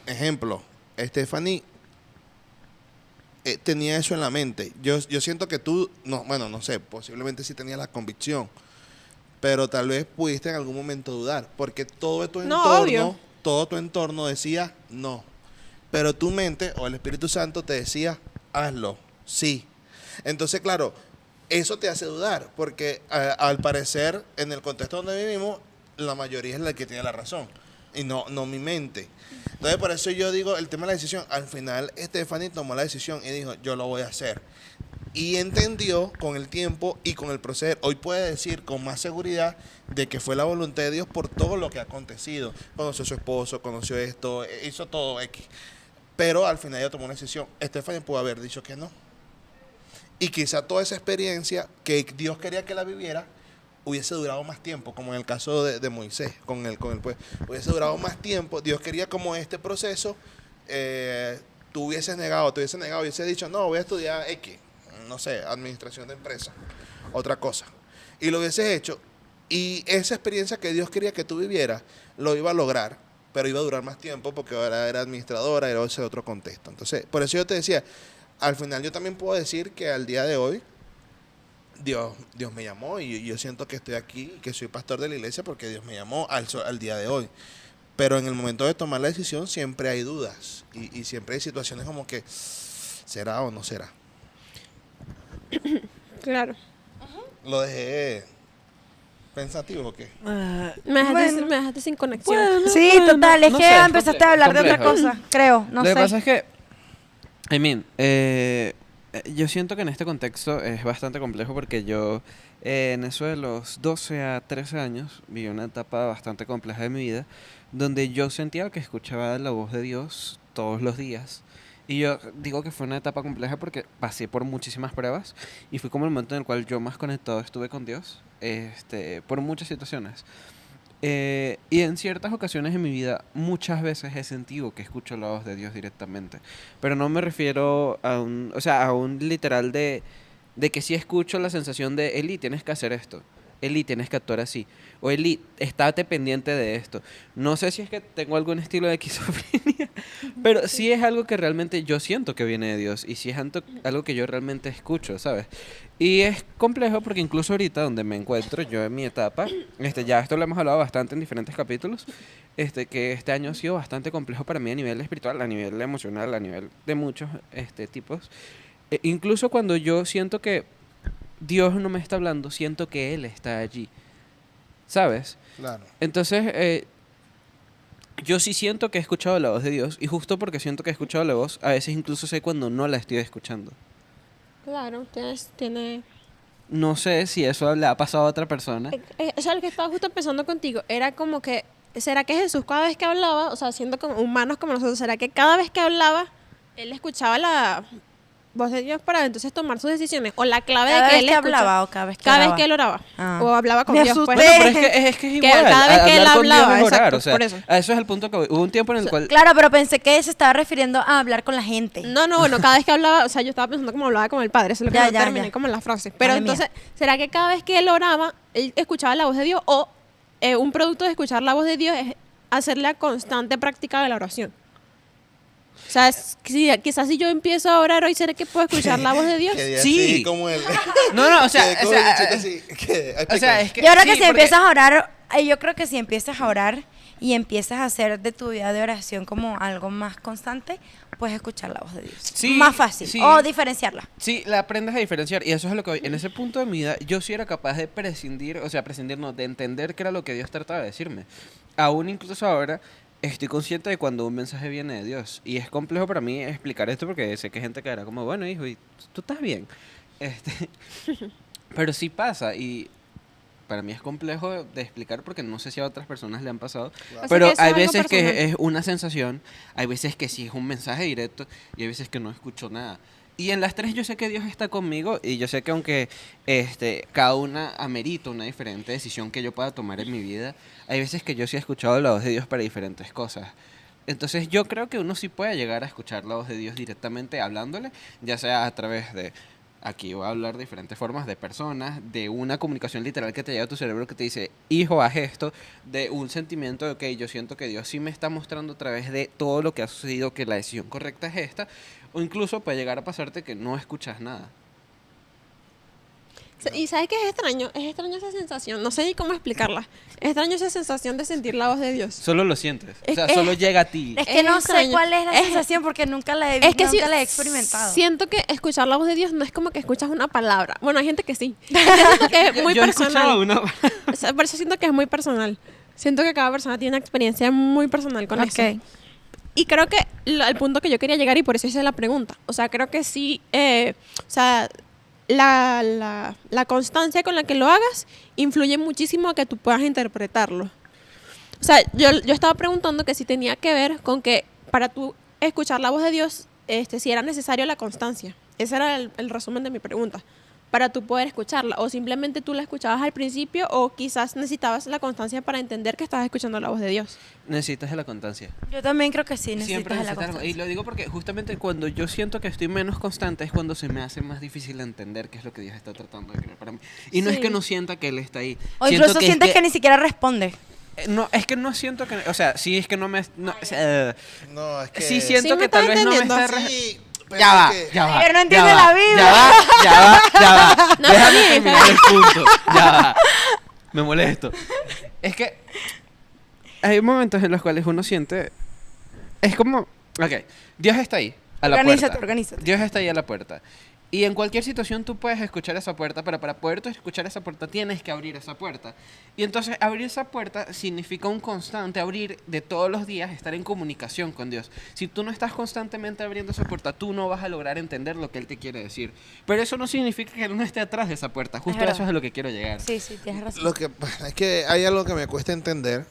ejemplo, Stephanie tenía eso en la mente. Yo siento que tú, no sé, posiblemente sí tenías la convicción, pero tal vez pudiste en algún momento dudar, porque Obvio. todo tu entorno decía no, pero tu mente o el Espíritu Santo te decía hazlo, sí. Entonces, claro, eso te hace dudar, porque al parecer en el contexto donde vivimos la mayoría es la que tiene la razón y no mi mente. Entonces, por eso yo digo, el tema de la decisión, al final Stephanie tomó la decisión y dijo, yo lo voy a hacer. Y entendió con el tiempo y con el proceder, hoy puede decir con más seguridad de que fue la voluntad de Dios por todo lo que ha acontecido. Conoció a su esposo, conoció esto, hizo todo X. Pero al final ella tomó una decisión. Stephanie pudo haber dicho que no. Y quizá toda esa experiencia que Dios quería que la viviera hubiese durado más tiempo, como en el caso de Moisés, con el pueblo. Hubiese durado más tiempo. Dios quería como este proceso, tú hubieses negado, hubiese dicho, no, voy a estudiar X, no sé, administración de empresa, otra cosa. Y lo hubieses hecho. Y esa experiencia que Dios quería que tú vivieras, lo iba a lograr, pero iba a durar más tiempo porque ahora era administradora, era ese otro contexto. Entonces, por eso yo te decía, al final yo también puedo decir que al día de hoy, Dios me llamó y yo siento que estoy aquí, que soy pastor de la iglesia porque Dios me llamó al día de hoy. Pero en el momento de tomar la decisión siempre hay dudas y siempre hay situaciones como que, ¿será o no será? Claro. Lo dejé pensativo, ¿o qué? Me dejaste sin conexión. Sí, total, es no que sé, es empezaste a hablar de otra complejo. cosa, creo, no Lo sé. que pasa es que, yo siento que en este contexto es bastante complejo porque yo en eso de los 12 a 13 años viví una etapa bastante compleja de mi vida donde yo sentía que escuchaba la voz de Dios todos los días. Y yo digo que fue una etapa compleja porque pasé por muchísimas pruebas y fue como el momento en el cual yo más conectado estuve con Dios, por muchas situaciones. Y en ciertas ocasiones en mi vida, muchas veces he sentido que escucho la voz de Dios directamente. Pero no me refiero a a un literal de que sí escucho la sensación de, Eli, tienes que hacer esto. Eli, tienes que actuar así. O Eli, estate pendiente de esto. No sé si es que tengo algún estilo de esquizofrenia, pero sí es algo que realmente yo siento que viene de Dios. Y sí es algo que yo realmente escucho, ¿sabes? Y es complejo porque incluso ahorita donde me encuentro yo en mi etapa, ya esto lo hemos hablado bastante en diferentes capítulos, que este año ha sido bastante complejo para mí a nivel espiritual, a nivel emocional, a nivel de muchos tipos. Incluso cuando yo siento que Dios no me está hablando, siento que Él está allí, ¿sabes? Claro. Entonces, yo sí siento que he escuchado la voz de Dios y justo porque siento que he escuchado la voz, a veces incluso sé cuando no la estoy escuchando. Claro, tiene... No sé si eso le ha pasado a otra persona. O sea, lo que estaba justo pensando contigo era como que, ¿será que Jesús cada vez que hablaba, o sea, siendo como humanos como nosotros, ¿será que cada vez que hablaba, él escuchaba la voz de Dios para entonces tomar sus decisiones? O la clave Cada de que vez él que escucha- hablaba o cada vez que cada oraba. vez que él oraba. Ah. O hablaba con Me Dios. asusté. Pues. Bueno, pero es que es Que igual. cada vez que él hablar con Dios hablaba, es orar, exacto, o sea, por eso. a eso es el punto que hubo un tiempo en el cual... Claro, pero pensé que se estaba refiriendo a hablar con la gente. No, bueno, cada vez que hablaba, o sea, yo estaba pensando como hablaba con el padre, eso es lo que Ya, no ya, terminé ya. como en la frase. Pero Madre mía. entonces, ¿será que cada vez que él oraba, él escuchaba la voz de Dios? O un producto de escuchar la voz de Dios es hacer la constante práctica de la oración. O sea, quizás si yo empiezo a orar hoy, ¿será que puedo escuchar la voz de Dios? Quedé Sí. así como el... No, o sea, quedé como el bichito así, es que... Yo creo que sí, si porque- empiezas a orar, yo creo que si empiezas a orar y empiezas a hacer de tu vida de oración como algo más constante, puedes escuchar la voz de Dios. Sí, Más fácil. sí. O diferenciarla. Sí, la aprendes a diferenciar y eso es lo que voy. En ese punto de mi vida yo sí era capaz de prescindir no, de entender qué era lo que Dios trataba de decirme. Aún incluso ahora, estoy consciente de cuando un mensaje viene de Dios. Y es complejo para mí explicar esto porque sé que hay gente que era como, bueno, hijo, y tú estás bien. Pero sí pasa y para mí es complejo de explicar porque no sé si a otras personas le han pasado. Claro. O sea, Pero que eso hay es algo veces personal. que es una sensación, hay veces que sí es un mensaje directo y hay veces que no escucho nada. Y en las tres yo sé que Dios está conmigo y yo sé que aunque cada una amerita una diferente decisión que yo pueda tomar en mi vida, hay veces que yo sí he escuchado la voz de Dios para diferentes cosas. Entonces yo creo que uno sí puede llegar a escuchar la voz de Dios directamente hablándole, ya sea a través de, aquí voy a hablar de diferentes formas, de personas, de una comunicación literal que te llega a tu cerebro que te dice, hijo, haz esto, de un sentimiento de, ok, yo siento que Dios sí me está mostrando a través de todo lo que ha sucedido que la decisión correcta es esta, o incluso puede llegar a pasarte que no escuchas nada. ¿Y sabes qué es extraño? Es extraño esa sensación. No sé ni cómo explicarla. Es extraño esa sensación de sentir la voz de Dios. Solo lo sientes, o sea, Es- solo llega a ti. Es que Es no extraño. sé cuál es la Es- sensación porque nunca la he, Es que nunca sí, la he experimentado. siento que escuchar la voz de Dios no es como que escuchas una palabra. Bueno, hay gente que sí. Yo siento que es muy Yo he escuchado personal. una... O sea, por eso siento que es muy personal. Siento que cada persona tiene una experiencia muy personal con eso. Ok. Y creo que el punto que yo quería llegar, y por eso hice la pregunta, o sea, creo que sí, o sea, la constancia con la que lo hagas influye muchísimo a que tú puedas interpretarlo. O sea, yo estaba preguntando que si tenía que ver con que para tú escuchar la voz de Dios, si era necesario la constancia. Ese era el resumen de mi pregunta. Para tú poder escucharla. O simplemente tú la escuchabas al principio, o quizás necesitabas la constancia para entender que estabas escuchando la voz de Dios. Necesitas de la constancia. Yo también creo que sí, Siempre necesitas de la necesitas algo. Y constancia. lo digo porque justamente cuando yo siento que estoy menos constante es cuando se me hace más difícil entender qué es lo que Dios está tratando de crear para mí. Y no es Sí. que no sienta que Él está ahí. O Siento incluso es sientes que ni siquiera responde. No, es que no siento que... O sea, sí es que no me... No, o sea, No, es que... sí siento Sí me que tal estás vez no me entendiendo. está... Sí, pero Ya va, es que- ya va. Pero no ya entiende va, la Biblia. Ya va. No, Déjame sí, terminar el punto. Ya va. Me molesto. Es que hay momentos en los cuales uno siente... Es como... Ok, Dios está ahí, a la Organízate, puerta. organízate. Dios está ahí a la puerta. Y en cualquier situación tú puedes escuchar esa puerta, pero para poder tú escuchar esa puerta tienes que abrir esa puerta. Y entonces abrir esa puerta significa un constante abrir de todos los días, estar en comunicación con Dios. Si tú no estás constantemente abriendo esa puerta, tú no vas a lograr entender lo que Él te quiere decir. Pero eso no significa que Él no esté atrás de esa puerta. Justo a verdad. eso es a lo que quiero llegar. Sí, sí, tienes razón. Lo que es que hay algo que me cuesta entender.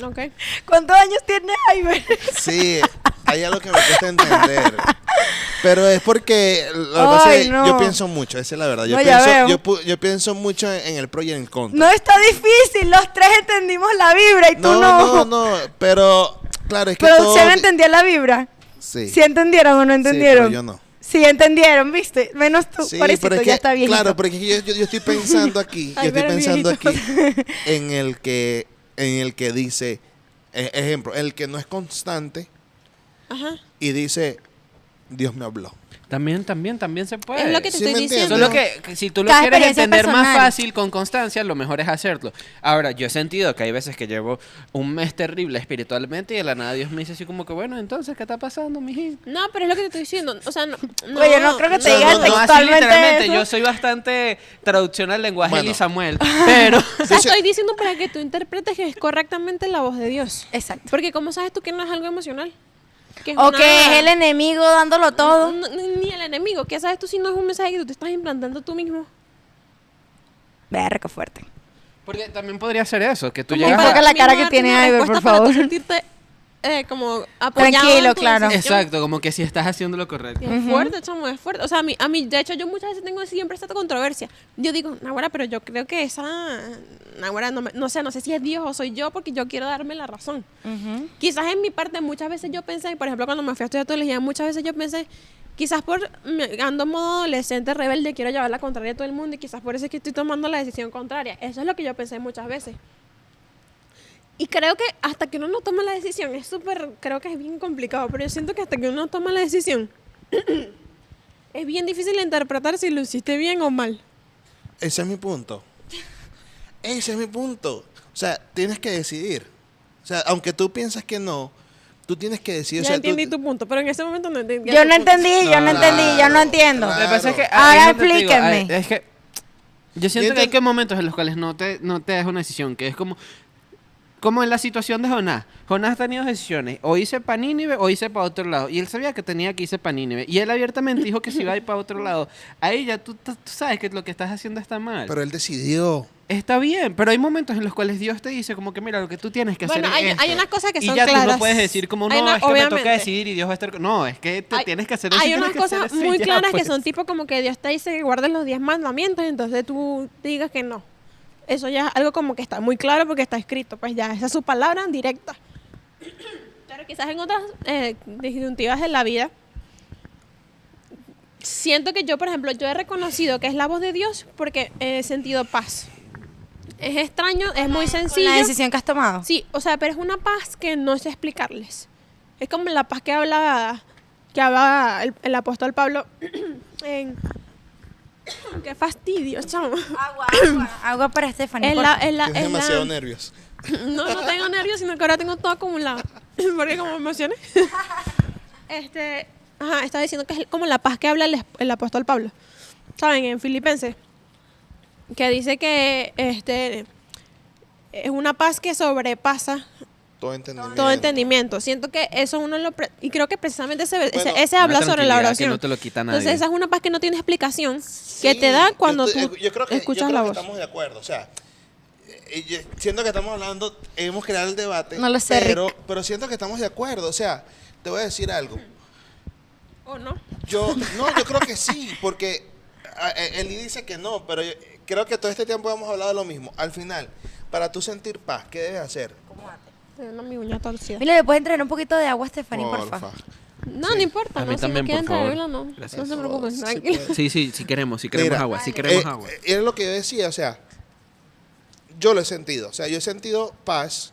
Ok. ¿Cuántos años tienes, Iber? Sí, hay algo que me cuesta entender. Pero es porque lo que pasa Ay, es que no. yo pienso mucho, esa es la verdad. Yo, No, ya veo. yo pienso mucho en el pro y en el contra. No está difícil, los tres entendimos la vibra y tú no. no, pero claro, es que Pero todo... ¿se entendió la vibra? Sí. ¿Sí entendieron o no entendieron? pero yo no. Sí entendieron, ¿viste? Menos tú, Sí, pobrecito, pero es que, ya está viejito. claro, porque yo estoy pensando aquí, Ay, pero en el que dice, ejemplo, el que no es constante Ajá. y dice, Dios me habló. También se puede. Es lo que te Sí estoy me diciendo. entiendes. Solo que si tú lo Cada quieres experiencia entender más personal. fácil con constancia, lo mejor es hacerlo. Ahora, yo he sentido que hay veces que llevo un mes terrible espiritualmente y de la nada Dios me dice así como que, bueno, entonces, ¿qué está pasando, mijín? No, pero es lo que te estoy diciendo. O sea, no. Oye, no creo que te no, diga no, no, así textualmente literalmente, eso. yo soy bastante traducción al lenguaje Bueno. de Samuel, pero... O sea, estoy diciendo para que tú interpretes que es correctamente la voz de Dios. Exacto. Porque ¿cómo sabes tú que no es algo emocional? Que es O una- que es el enemigo dándolo todo. Ni el enemigo. ¿Qué sabes tú si no es un mensaje que tú te estás implantando tú mismo? Verga, fuerte. Porque también podría ser eso, que tú Como llegas para- a... Enfoca la cara mismo que tiene darte una Iber, por respuesta para tú favor. sentirte como apoyado Tranquilo, en tu claro. decisión. Exacto, como que si estás haciendo lo correcto. Y es fuerte, chamo, es fuerte. O sea, a mí, de hecho, yo muchas veces tengo siempre esta controversia. Yo digo, Nahuara, pero yo creo que esa... Nahuara, no sé si es Dios o soy yo, porque yo quiero darme la razón. Quizás en mi parte, muchas veces yo pensé, por ejemplo, cuando me fui a estudiar teología, muchas veces yo pensé, quizás ando modo adolescente rebelde, quiero llevar la contraria a todo el mundo, y quizás por eso es que estoy tomando la decisión contraria. Eso es lo que yo pensé muchas veces. Y creo que hasta que uno no toma la decisión, creo que es bien complicado, pero yo siento que hasta que uno toma la decisión, es bien difícil interpretar si lo hiciste bien o mal. Ese es mi punto. Ese es mi punto. O sea, tienes que decidir. O sea, aunque tú piensas que no, tú tienes que decidir. Ya o sea, entendí tu punto, pero en ese momento no entendí. Yo no entendí, yo no No, entendí, yo no claro, entiendo. claro. Lo que pasa es que... Ahora ahí es donde te digo, explíquenme. es que yo siento que hay que momentos en los cuales no te das una decisión, que es como... Como en la situación de Jonás. Jonás ha tenido decisiones. O hice para Nínive o hice para otro lado. Y él sabía que tenía que irse para Nínive. Y él abiertamente dijo que se iba a ir para otro lado. Ahí ya tú sabes que lo que estás haciendo está mal. Pero él decidió. Está bien, pero hay momentos en los cuales Dios te dice como que mira, lo que tú tienes que hacer Bueno, es esto. hay unas cosas que son y ya claras. tú no puedes decir como, no, Hay una- es que me obviamente. toca decidir y Dios va a estar... No, es que te tienes que hacer eso. y Hay tienes unas que hacer cosas eso y muy ya, claras pues. que son tipo como que Dios te dice que guardes los 10 mandamientos y entonces tú digas que no. Eso ya es algo como que está muy claro porque está escrito. Pues ya, esa es su palabra en directa. Pero quizás en otras disyuntivas de la vida, siento que yo, por ejemplo, yo he reconocido que es la voz de Dios porque he sentido paz. Es extraño, es muy Con sencillo. la decisión que has tomado. Sí, o sea, pero es una paz que no sé explicarles. Es como la paz que hablaba el apóstol Pablo en... Qué fastidio, chamo. Agua para Stephanie. Es por la, favor. es la, Tienes es la- demasiado nervios. No tengo nervios, sino que ahora tengo todo acumulado. Porque como me emocioné. Estaba diciendo que es como la paz que habla el apóstol Pablo. ¿Saben? En Filipenses. Que dice que es una paz que sobrepasa Todo entendimiento. todo entendimiento. Siento que eso uno y creo que precisamente ese Bueno, habla Una sobre la tranquilidad que oración. no te lo quita nadie. Entonces esa es una paz que no tiene explicación, Sí, que te da cuando yo tú yo creo que, escuchas yo creo la que voz. estamos de acuerdo. O sea, siento que estamos hablando, hemos creado el debate. No lo sé, pero siento que estamos de acuerdo. O sea, te voy a decir algo. ¿O no? Yo creo que sí, porque Eli dice que no, pero creo que todo este tiempo hemos hablado de lo mismo. Al final, para tú sentir paz, ¿qué debes hacer? Tengo mi uña torcida. Mira, ¿le pueden traer un poquito de agua a Stephanie, por favor? No, Sí. no importa. A mí No, si también, no quieren por favor. traerla, no. Gracias. No se preocupen, Sí, tranquilo. puede. Sí queremos Mira, agua, sí queremos agua. Era lo que yo decía, o sea, yo lo he sentido. O sea, yo he sentido paz,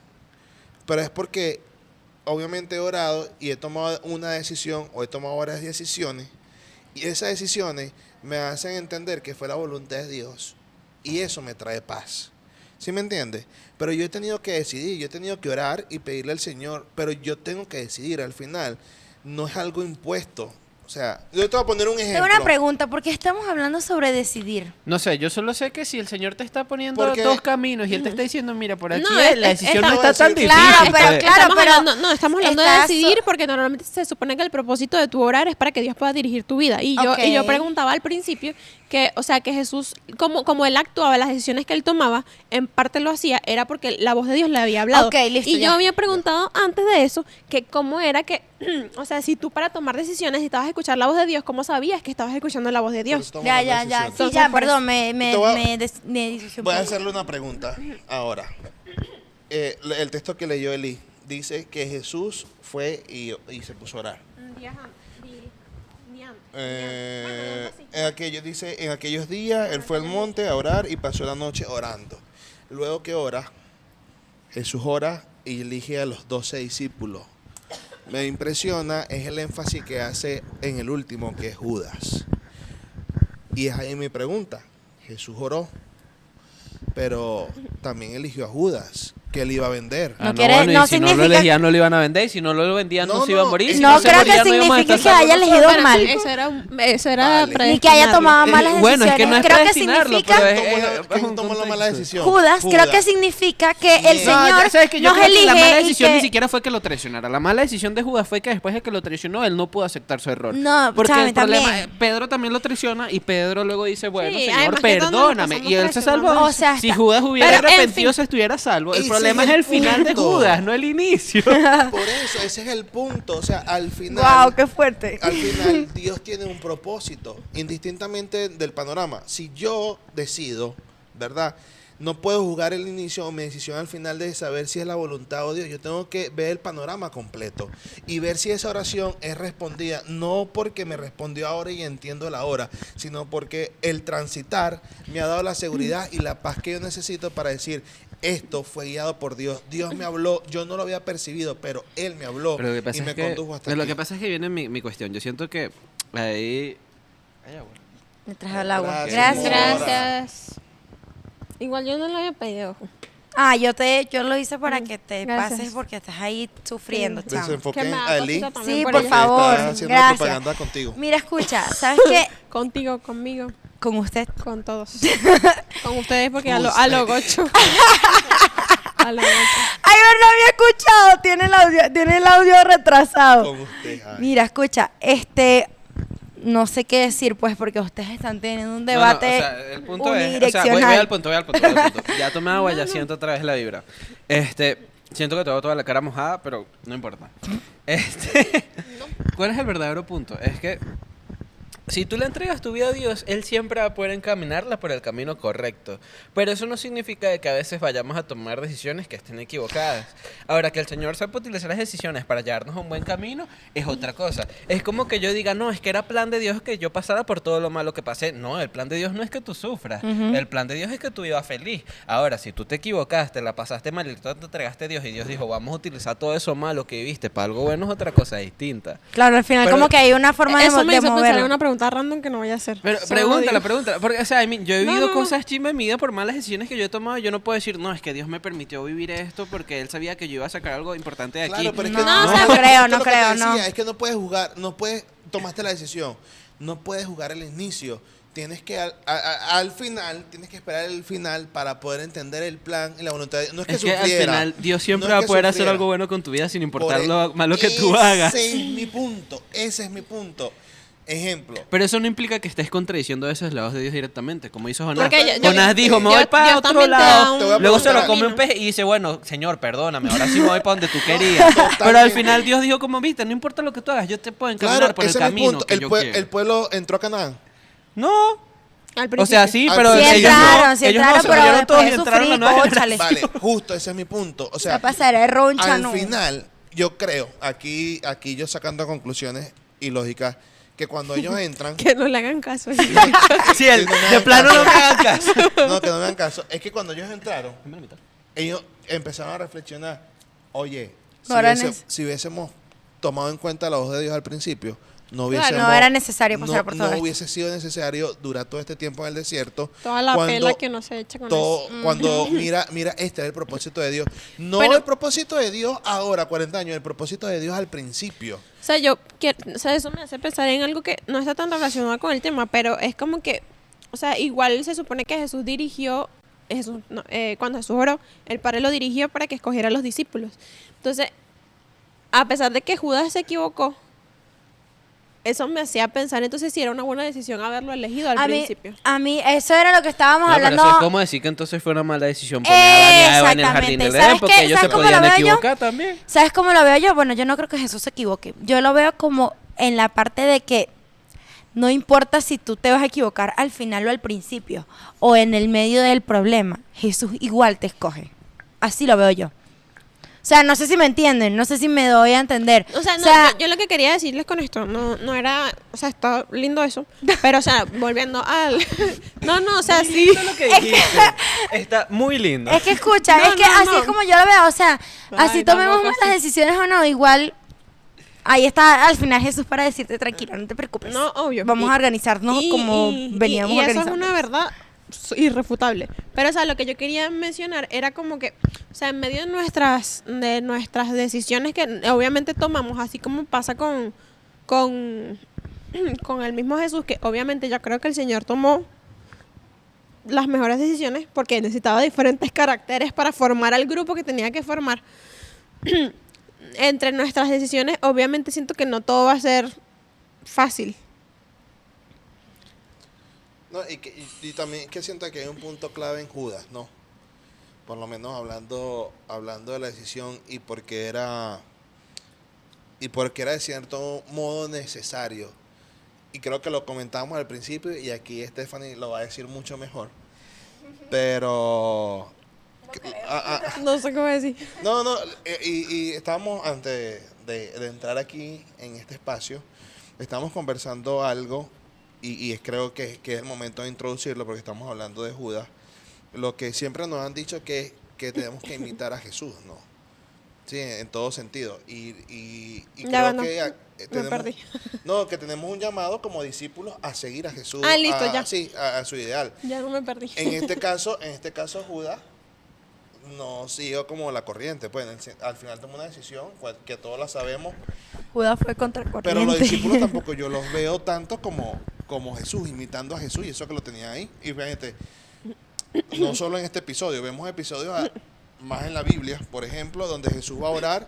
pero es porque obviamente he orado y he tomado una decisión o he tomado varias decisiones y esas decisiones me hacen entender que fue la voluntad de Dios y eso me trae paz. ¿Sí me entiendes? Pero yo he tenido que decidir, yo he tenido que orar y pedirle al Señor, pero yo tengo que decidir al final. No es algo impuesto. O sea, yo te voy a poner un ejemplo. Tengo una pregunta, ¿por qué estamos hablando sobre decidir? No sé, yo solo sé que si el Señor te está poniendo Porque- dos caminos y Él te está diciendo, mira, por aquí No, la decisión no está- está tan Claro, difícil. pero pues. claro, Estamos hablando de estás- decidir porque normalmente se supone que el propósito de tu orar es para que Dios pueda dirigir tu vida. Y yo, Ok. y yo preguntaba al principio que, o sea, que Jesús, como él actuaba, las decisiones que él tomaba, en parte lo hacía, era porque la voz de Dios le había hablado. Ok, listo, y ya. yo había preguntado antes de eso que cómo era que, o sea, si tú para tomar decisiones necesitabas escuchar la voz de Dios, ¿cómo sabías que estabas escuchando la voz de Por Dios? eso estamos Ya, hablando ya, de ya. decisiones. Sí, ya, por perdón, me Te voy a- disocié un Voy a poco. hacerle una pregunta ahora. El texto que leyó Eli dice que Jesús fue y se puso a orar. En aquellos días él fue al monte a orar y pasó la noche orando. Luego que ora, Jesús ora y elige a los 12 discípulos. Me impresiona es el énfasis que hace en el último, que es Judas. Y es ahí mi pregunta. Jesús oró, pero también eligió a Judas, que él iba a vender. No quiere- y no si no lo significa- elegían no lo iban a vender y si no lo vendían no, No, se iba a no, morir. es Si que No no se creo moría, que no íbamos a signifique estar que haya salvos. elegido Bueno, mal. eso era Vale. Ni que haya tomado predestinarlo. malas decisiones. Bueno, es que no es creo que predestinarlo, significa... pero ¿Quién un tomó la mala contexto. decisión? Judas, creo que significa que el No, Señor ya sabes que yo nos creo que la mala elige y decisión ni que... siquiera fue que lo traicionara. La mala decisión de Judas fue que después de que lo traicionó, él no pudo aceptar su error. No, porque sabe, el problema, también. Pedro también lo traiciona y Pedro luego dice, bueno, Sí, Señor, además que todos nos perdóname. pasamos Y él se salvó. traicionando. O sea, si está- Judas hubiera Pero, en arrepentido, fin. se estuviera salvo. El Ese problema es es el el final de punto. Judas, no el inicio. Por eso, ese es el punto. O sea, al final, Wow, qué fuerte. al final Dios tiene un propósito, indistintamente del panorama. Si yo decido, ¿verdad? No puedo juzgar el inicio o mi decisión al final de saber si es la voluntad o Dios. Yo tengo que ver el panorama completo y ver si esa oración es respondida, no porque me respondió ahora y entiendo la hora, sino porque el transitar me ha dado la seguridad y la paz que yo necesito para decir, esto fue guiado por Dios. Dios me habló, yo no lo había percibido, pero Él me habló Pero lo que pasa y me es que, condujo hasta lo aquí. que pasa es que viene mi cuestión. Yo siento que ahí... Me trajo el agua. Gracias, Gracias. Gracias. Igual yo no lo había pedido. Ah, yo lo hice para que te Gracias. pases porque estás ahí sufriendo, chamo. Desenfoquen Que me a da Eli, cosita también Sí, por por ella. favor. está haciendo Gracias. propaganda contigo. Mira, escucha, ¿sabes qué? Contigo, conmigo, Con usted. con todos. Con ustedes porque a lo gocho. A lo gocho. Ay, Javier no había escuchado, tiene el audio retrasado. Con usted, Javi. Mira, escucha, no sé qué decir, pues, porque ustedes están teniendo un debate o sea, el punto es, unidireccional. voy al punto. Ya tomé agua, ya siento otra vez la vibra. Siento que tengo toda la cara mojada, pero no importa. ¿Cuál es el verdadero punto? Es que si tú le entregas tu vida a Dios, Él siempre va a poder encaminarla por el camino correcto. Pero eso no significa que a veces vayamos a tomar decisiones que estén equivocadas. Ahora, que el Señor sepa utilizar las decisiones para llevarnos a un buen camino es otra cosa. Es como que yo diga, no, es que era plan de Dios que yo pasara por todo lo malo que pasé. No, el plan de Dios no es que tú sufras. El plan de Dios es que tú vivas feliz. Ahora, si tú te equivocaste, la pasaste mal y tú te entregaste a Dios y Dios dijo, vamos a utilizar todo eso malo que viviste para algo bueno, es otra cosa distinta. Claro, al final Pero como que hay una forma Eso me de hizo pensar en moverlo. una pregunta random que no voy a hacer. Pero Solo digo. pregúntala. Porque, o sea, yo he vivido no. cosas chimba en mi vida por malas decisiones que yo he tomado. Y yo no puedo decir, no, es que Dios me permitió vivir esto porque Él sabía que yo iba a sacar algo importante de aquí. Claro, pero es No, que no, es o sea, que creo, es no lo que creo, te no. decía, es que no puedes jugar, tomaste la decisión, no puedes jugar el inicio. Tienes que al final, tienes que esperar el final para poder entender el plan y la voluntad de Dios. No es que Es que al sufriera, final Dios siempre no es va a que poder hacer sufriera. algo bueno con tu vida sin importar Por lo malo que tú hagas. Ese es mi punto. Ejemplo. Pero eso no implica que estés contradiciendo a esos lados de Dios directamente, como hizo Jonás. Porque Jonás dijo, me voy Dios para otro también te da lado. Te voy a Luego se lo preguntar. come un pez y dice, bueno, Señor, perdóname, ahora sí me voy para donde tú querías. Totalmente. Pero al final Dios dijo, como viste, no importa lo que tú hagas, yo te puedo encaminar Claro, por el ese es mi camino punto. que El, yo pue- quiero. el pueblo entró a Canaán. No. Al O sea, principio. sí, Al pero principio. Sí ellos entraron, no, sí ellos entraron, no se pero murieron todos y después entraron a la sufrí, nueva cónchale. generación. Vale, justo, ese es mi punto. O sea, Va a pasar, es roncha, al no. final, yo creo, aquí yo sacando conclusiones ilógicas, que cuando ellos entran... Que no le hagan caso. Sí, Sí, no me de hagan plano caso. no me hagan caso. No, que no me hagan caso. Es que cuando ellos entraron, ellos empezaron a reflexionar, oye, Varones. si hubiésemos tomado en cuenta la voz de Dios al principio, no Claro, hubiésemos... no era necesario pasar por todo No esto. hubiese sido necesario durar todo este tiempo en el desierto. Toda la cuando pela que no se echa con todo, eso. Cuando mira, este es el propósito de Dios. No Pero- el propósito de Dios ahora, 40 años, el propósito de Dios al principio. O sea, eso me hace pensar en algo que no está tan relacionado con el tema, pero es como que, o sea, igual se supone que Jesús dirigió, cuando Jesús oró, el Padre lo dirigió para que escogiera a los discípulos. Entonces, a pesar de que Judas se equivocó, eso me hacía pensar entonces si era una buena decisión haberlo elegido al principio. A mí, eso era lo que estábamos No, pero hablando. eso es como decir que entonces fue una mala decisión poner a Adán y a Eva en el jardín del Exactamente. Edén, ¿Sabes porque qué? ellos se ¿Sabes cómo podían lo veo yo? equivocar también. ¿Sabes cómo lo veo yo? Bueno, yo no creo que Jesús se equivoque. Yo lo veo como en la parte de que no importa si tú te vas a equivocar al final o al principio o en el medio del problema, Jesús igual te escoge. Así lo veo yo. O sea, no sé si me entienden, no sé si me doy a entender. O sea, no, yo lo que quería decirles con esto, no era, o sea, está lindo eso, pero o sea, volviendo al... No, o sea, sí. Lindo lo que dijiste. Está muy lindo. Es que escucha, No, es que no, así no. es como yo lo veo, o sea, Ay, así tomemos tampoco malas así. decisiones o no, igual ahí está al final Jesús para decirte tranquila, no te preocupes. No, obvio. Vamos a organizarnos como veníamos y eso es organizando. una verdad irrefutable. Pero, o sea, lo que yo quería mencionar era como que, o sea, en medio de nuestras decisiones que obviamente tomamos, así como pasa con el mismo Jesús, que obviamente yo creo que el Señor tomó las mejores decisiones porque necesitaba diferentes caracteres para formar al grupo que tenía que formar. Entre nuestras decisiones, obviamente siento que no todo va a ser fácil. No, y también que siento que hay un punto clave en Judas, ¿no? Por lo menos hablando de la decisión y porque era de cierto modo necesario. Y creo que lo comentamos al principio y aquí Stephanie lo va a decir mucho mejor. Pero... No sé cómo decir. No, y estábamos antes de entrar aquí en este espacio, estábamos conversando algo y creo que es el momento de introducirlo porque estamos hablando de Judas. Lo que siempre nos han dicho que tenemos que imitar a Jesús, ¿no? Sí, en todo sentido. Y Ya, creo no, que me perdí. No, que tenemos un llamado como discípulos a seguir a Jesús. Ah, listo, ya. Sí, a su ideal. Ya no me perdí. En este caso Judas no siguió como la corriente, pues al final tomó una decisión que todos la sabemos, Judas fue contracorriente. pero los discípulos tampoco yo los veo tanto como Jesús, imitando a Jesús, y eso que lo tenía ahí. Y fíjate, no solo en este episodio, vemos episodios más en la Biblia, por ejemplo, donde Jesús va a orar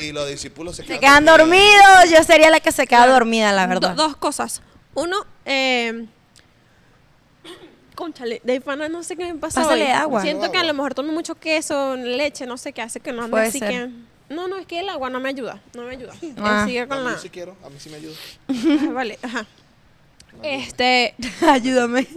y los discípulos se Se quedan dormidos. Yo sería la que se queda Claro. dormida, la verdad. Dos cosas. Uno, cónchale, de pana no sé qué me pasa Pásale hoy. agua. Siento que a Agua. lo mejor tomé mucho queso, leche, no sé qué hace que no ande Puede así ser. que... No, es que el agua no me ayuda. Ah. Sigue con la... Yo sí quiero, a mí sí me ayuda. Ah, vale, ajá. Ayúdame.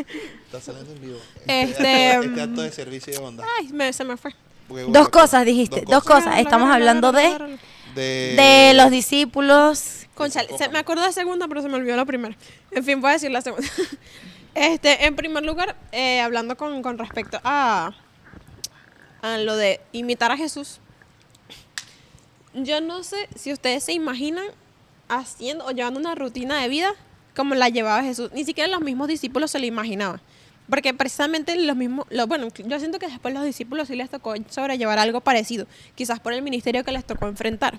Está saliendo en vivo. Este, Este acto de servicio de onda. Ay, se me fue. Porque, Dos cosas dijiste. Dos cosas. Estamos hablando de los discípulos. Conchale, me acordé de la segunda, pero se me olvidó la primera. En fin, voy a decir la segunda. En primer lugar, hablando con respecto a lo de imitar a Jesús. Yo no sé si ustedes se imaginan haciendo o llevando una rutina de vida como la llevaba Jesús. Ni siquiera los mismos discípulos se lo imaginaban. Porque precisamente los mismos, bueno, yo siento que después los discípulos sí les tocó sobrellevar algo parecido, quizás por el ministerio que les tocó enfrentar.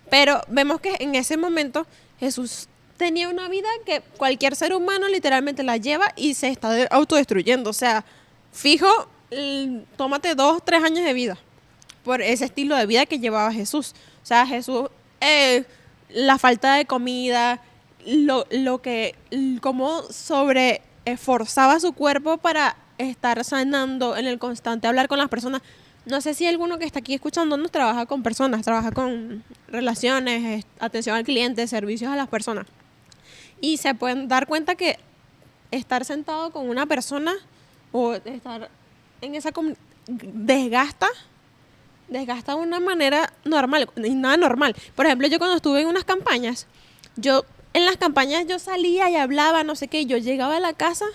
Pero vemos que en ese momento Jesús tenía una vida que cualquier ser humano literalmente la lleva y se está autodestruyendo. O sea, fijo, tómate 2, 3 años de vida por ese estilo de vida que llevaba Jesús. O sea, Jesús, la falta de comida, cómo sobre esforzaba su cuerpo para estar sanando en el constante hablar con las personas. No sé si alguno que está aquí escuchándonos trabaja con personas, trabaja con relaciones, atención al cliente, servicios a las personas. Y se pueden dar cuenta que estar sentado con una persona o estar en esa desgasta de una manera normal, y nada normal. Por ejemplo, yo cuando estuve en unas campañas, en las campañas yo salía y hablaba, no sé qué, y yo llegaba a la casa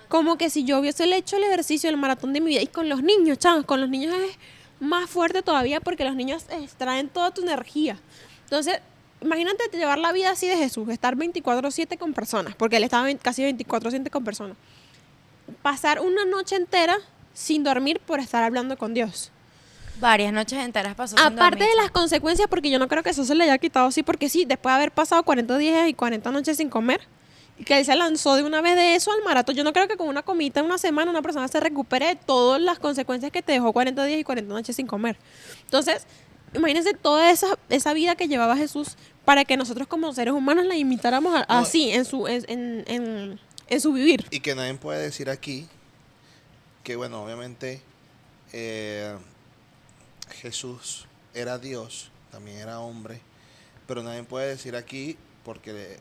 como que si yo hubiese hecho el ejercicio, el maratón de mi vida. Y con los niños, chavos, con los niños es más fuerte todavía porque los niños extraen toda tu energía. Entonces, imagínate llevar la vida así de Jesús, estar 24/7 con personas, porque él estaba casi 24/7 con personas. Pasar una noche entera sin dormir por estar hablando con Dios. Varias noches enteras pasó sin Aparte dormir. de las consecuencias, porque yo no creo que eso se le haya quitado así, porque sí, después de haber pasado 40 días y 40 noches sin comer, y que él se lanzó de una vez de eso al maratón, yo no creo que con una comida en una semana una persona se recupere de todas las consecuencias que te dejó 40 días y 40 noches sin comer. Entonces, imagínense toda esa vida que llevaba Jesús para que nosotros como seres humanos la imitáramos así, en su vivir. Y que nadie puede decir aquí que, bueno, obviamente Jesús era Dios, también era hombre, pero nadie puede decir aquí porque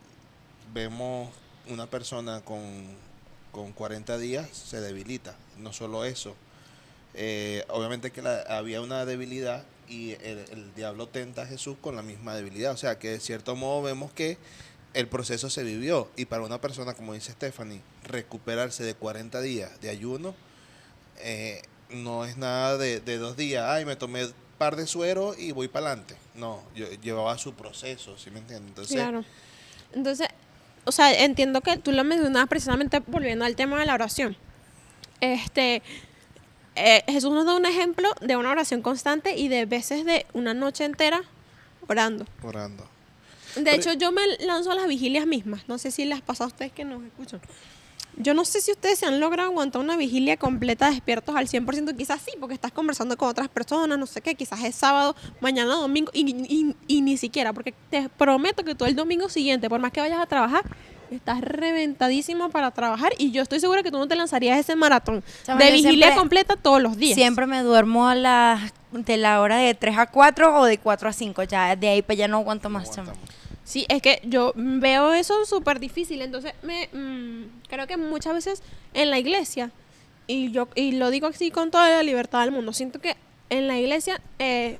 vemos una persona con 40 días se debilita. No solo eso, obviamente que había una debilidad y el diablo tenta a Jesús con la misma debilidad. O sea que de cierto modo vemos que el proceso se vivió y para una persona, como dice Stephanie, recuperarse de 40 días de ayuno no es nada de 2 días. Ay, me tomé un par de sueros y voy para adelante. No, yo llevaba su proceso, ¿sí me entiendes? Entonces, Claro. Entonces, o sea, entiendo que tú lo mencionabas precisamente volviendo al tema de la oración. Jesús nos da un ejemplo de una oración constante y de veces de una noche entera orando. orando. De hecho, yo me lanzo a las vigilias mismas. No sé si les pasa a ustedes que nos escuchan. Yo no sé si ustedes se han logrado aguantar una vigilia completa despiertos al 100%. Quizás sí, porque estás conversando con otras personas, no sé qué. Quizás es sábado, mañana domingo y ni siquiera. Porque te prometo que todo el domingo siguiente, por más que vayas a trabajar, estás reventadísimo para trabajar. Y yo estoy segura que tú no te lanzarías ese maratón Chama, de yo vigilia siempre- completa todos los días. Siempre me duermo de la hora de 3 a 4 o de 4 a 5. Ya de ahí pues ya no aguanto más, chama. Sí, es que yo veo eso súper difícil. Entonces, creo que muchas veces en la iglesia, y lo digo así con toda la libertad del mundo, siento que en la iglesia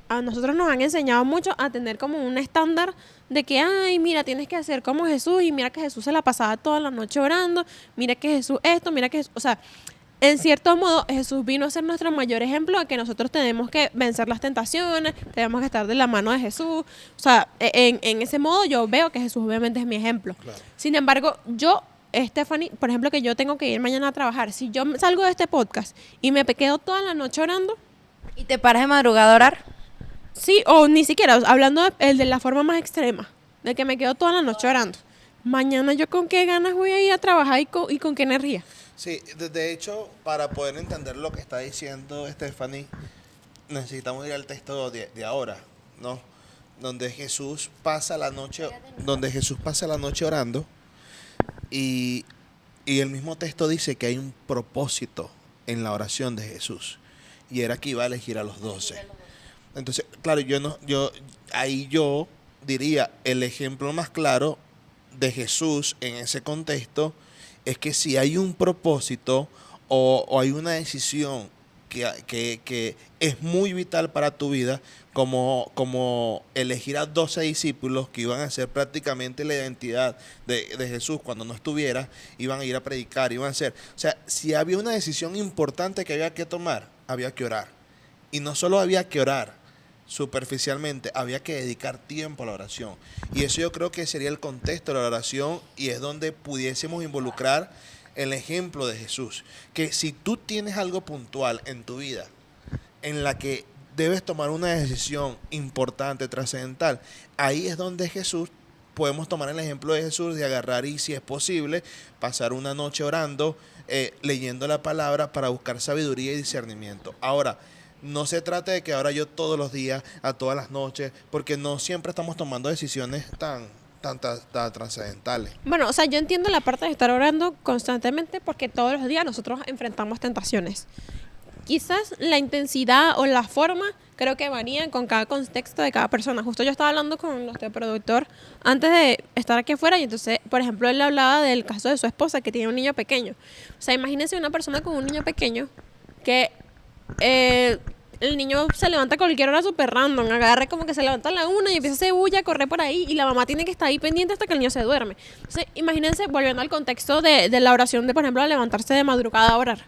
a nosotros nos han enseñado mucho a tener como un estándar de que, ay, mira, tienes que hacer como Jesús, y mira que Jesús se la pasaba toda la noche orando, mira que Jesús esto, mira que Jesús, o sea, en cierto modo, Jesús vino a ser nuestro mayor ejemplo de que nosotros tenemos que vencer las tentaciones, tenemos que estar de la mano de Jesús. O sea, en ese modo yo veo que Jesús obviamente es mi ejemplo. Claro. Sin embargo, yo, Stephanie, por ejemplo, que yo tengo que ir mañana a trabajar, si yo salgo de este podcast y me quedo toda la noche orando, ¿Y te paras de madrugada a orar? sí, o ni siquiera, hablando de la forma más extrema, de que me quedo toda la noche orando. mañana yo con qué ganas voy a ir a trabajar y con qué energía. Sí, de hecho, para poder entender lo que está diciendo Stephanie, necesitamos ir al texto de ahora, ¿no? Donde Jesús pasa la noche orando y, y el mismo texto dice que hay un propósito en la oración de Jesús y era que iba a elegir a los 12. Entonces, claro, yo diría el ejemplo más claro de Jesús en ese contexto es que si hay un propósito o hay una decisión que es muy vital para tu vida, como elegir a 12 discípulos que iban a ser prácticamente la identidad de Jesús cuando no estuviera, iban a ir a predicar, iban a hacer. O sea, si había una decisión importante que había que tomar, había que orar. Y no solo había que orar superficialmente, había que dedicar tiempo a la oración. Y eso yo creo que sería el contexto de la oración y es donde pudiésemos involucrar el ejemplo de Jesús. Que si tú tienes algo puntual en tu vida en la que debes tomar una decisión importante, trascendental, ahí es donde Jesús, podemos tomar el ejemplo de Jesús de agarrar y si es posible, pasar una noche orando, leyendo la palabra para buscar sabiduría y discernimiento. Ahora, no se trata de que ahora yo todos los días, a todas las noches, porque no siempre estamos tomando decisiones tan trascendentales. Bueno, o sea, yo entiendo la parte de estar orando constantemente porque todos los días nosotros enfrentamos tentaciones. Quizás la intensidad o la forma creo que varían con cada contexto de cada persona. Justo yo estaba hablando con nuestro productor antes de estar aquí afuera y entonces, por ejemplo, él hablaba del caso de su esposa que tiene un niño pequeño. O sea, imagínense una persona con un niño pequeño que el niño se levanta a cualquier hora súper random, agarre como que se levanta a la 1 y empieza a hacer bulla, a correr por ahí y la mamá tiene que estar ahí pendiente hasta que el niño se duerme. Entonces, imagínense, volviendo al contexto de la oración de, por ejemplo, levantarse de madrugada a orar.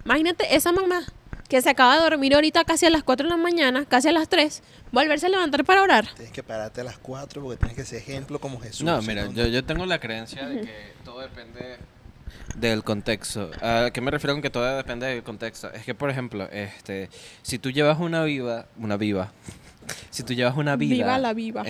Imagínate esa mamá que se acaba de dormir ahorita casi a las 4 de la mañana, casi a las 3, volverse a levantar para orar. Tienes que pararte a las 4 porque tienes que ser ejemplo como Jesús. No, mira, yo tengo la creencia de que todo depende del contexto. ¿A qué me refiero con que todo depende del contexto? Es que, por ejemplo, si tú llevas una viva, si tú llevas una vida, Viva la viva.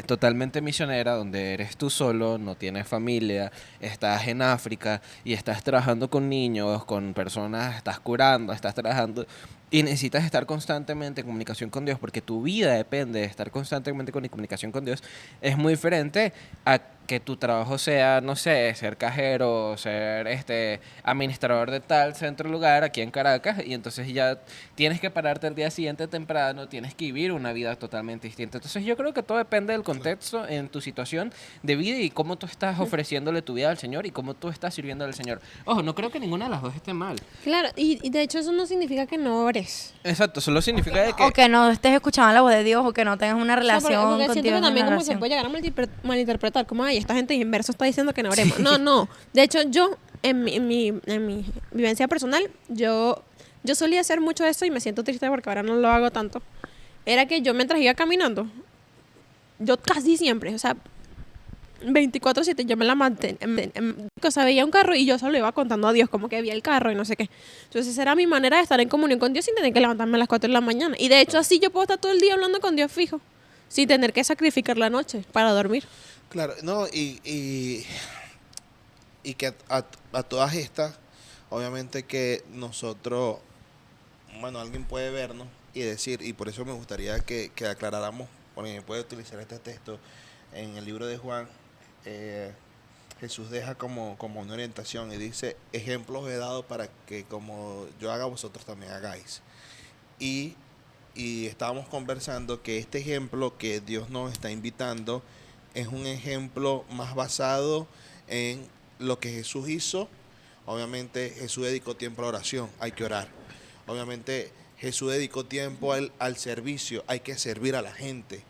Totalmente misionera, donde eres tú solo, no tienes familia, estás en África y estás trabajando con niños, con personas, estás curando, estás trabajando y necesitas estar constantemente en comunicación con Dios porque tu vida depende de estar constantemente en comunicación con Dios, es muy diferente a que tu trabajo sea, no sé, ser cajero, ser administrador de tal centro lugar aquí en Caracas y entonces ya tienes que pararte el día siguiente temprano, tienes que vivir una vida totalmente distinta. Entonces yo creo que todo depende del contexto en tu situación de vida y cómo tú estás ofreciéndole tu vida al Señor y cómo tú estás sirviendo al Señor. Ojo, no creo que ninguna de las dos esté mal. Claro, y de hecho eso no significa que no ores. Exacto, solo significa de que... O que no estés escuchando la voz de Dios o que no tengas una O sea, relación porque con siento Dios. que también una como se relación. puede llegar a malinterpretar, como, ay, esta gente inverso está diciendo que no oremos. No. De hecho, yo, en mi vivencia personal, yo solía hacer mucho eso y me siento triste porque ahora no lo hago tanto. Era que yo mientras iba caminando, yo casi siempre, o sea, 24/7 yo me la mantenía. O sea, veía un carro y yo solo iba contando a Dios, como que vi el carro y no sé qué. Entonces, esa era mi manera de estar en comunión con Dios sin tener que levantarme a las 4 de la mañana. Y de hecho, así yo puedo estar todo el día hablando con Dios fijo, sin tener que sacrificar la noche para dormir. Claro, no, y que a todas estas, obviamente que nosotros, bueno, alguien puede vernos y decir, y por eso me gustaría que aclaráramos, porque puede utilizar este texto en el libro de Juan, Jesús deja como una orientación y dice, ejemplos he dado para que como yo haga, vosotros también hagáis. Y estábamos conversando que este ejemplo que Dios nos está invitando es un ejemplo más basado en lo que Jesús hizo. Obviamente Jesús dedicó tiempo a la oración, hay que orar. Obviamente Jesús dedicó tiempo al servicio, hay que servir a la gente.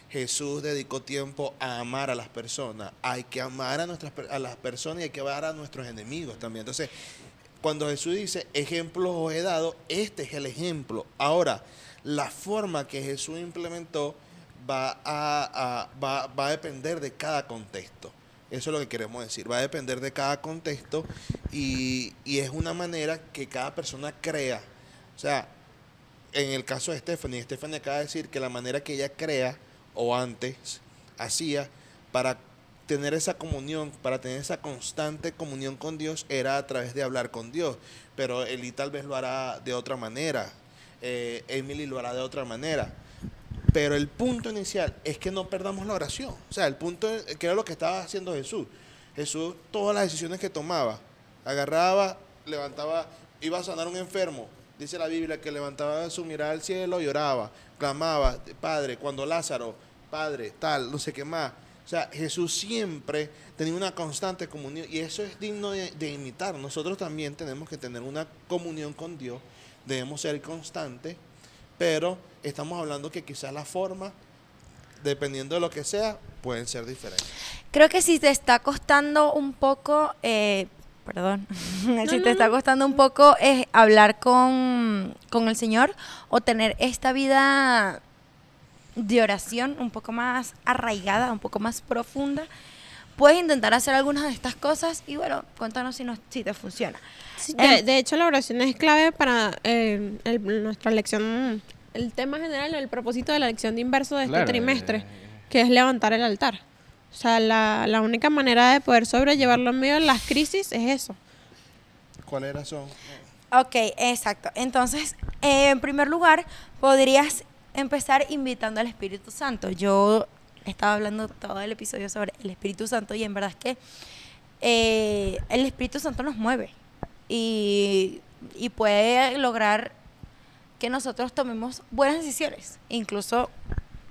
Jesús dedicó tiempo a amar a las personas, hay que amar a las personas y hay que amar a nuestros enemigos también. Entonces, cuando Jesús dice, ejemplos os he dado, este es el ejemplo. Ahora, la forma que Jesús implementó va a depender de cada contexto. Eso es lo que queremos decir. Va a depender de cada contexto y es una manera que cada persona crea. O sea, en el caso de Stephanie acaba de decir que la manera que ella crea o antes hacía para tener esa comunión, para tener esa constante comunión con Dios, era a través de hablar con Dios. Pero Eli tal vez lo hará de otra manera. Emily lo hará de otra manera. Pero el punto inicial es que no perdamos la oración. O sea, el punto que era lo que estaba haciendo Jesús. Jesús, todas las decisiones que tomaba, agarraba, levantaba, iba a sanar a un enfermo. Dice la Biblia que levantaba su mirada al cielo y oraba, clamaba, Padre, cuando Lázaro, Padre, tal, no sé qué más. O sea, Jesús siempre tenía una constante comunión y eso es digno de imitar. Nosotros también tenemos que tener una comunión con Dios, debemos ser constantes, pero estamos hablando que quizás la forma, dependiendo de lo que sea, pueden ser diferentes. Creo que si te está costando un poco, perdón, si te está costando un poco hablar con el Señor o tener esta vida de oración un poco más arraigada, un poco más profunda, puedes intentar hacer algunas de estas cosas y bueno, cuéntanos si te funciona. Sí, de hecho, la oración es clave para nuestra lección, el tema general, el propósito de la lección de inverso de este trimestre, que es levantar el altar. O sea, la única manera de poder sobrellevarlo en medio de las crisis es eso. ¿Cuáles razón? Ok, exacto. Entonces, en primer lugar, podrías empezar invitando al Espíritu Santo. Yo estaba hablando todo el episodio sobre el Espíritu Santo y en verdad es que el Espíritu Santo nos mueve y puede lograr que nosotros tomemos buenas decisiones, incluso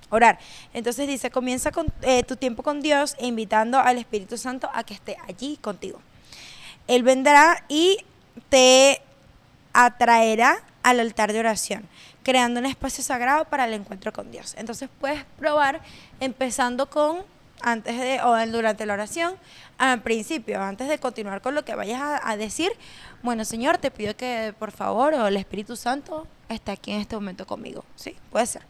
orar. Entonces dice, comienza con tu tiempo con Dios invitando al Espíritu Santo a que esté allí contigo. Él vendrá y te atraerá al altar de oración, creando un espacio sagrado para el encuentro con Dios. Entonces puedes probar empezando durante la oración, al principio, antes de continuar con lo que vayas a decir, bueno, Señor, te pido que por favor, o el Espíritu Santo esté aquí en este momento conmigo. Sí, puede ser.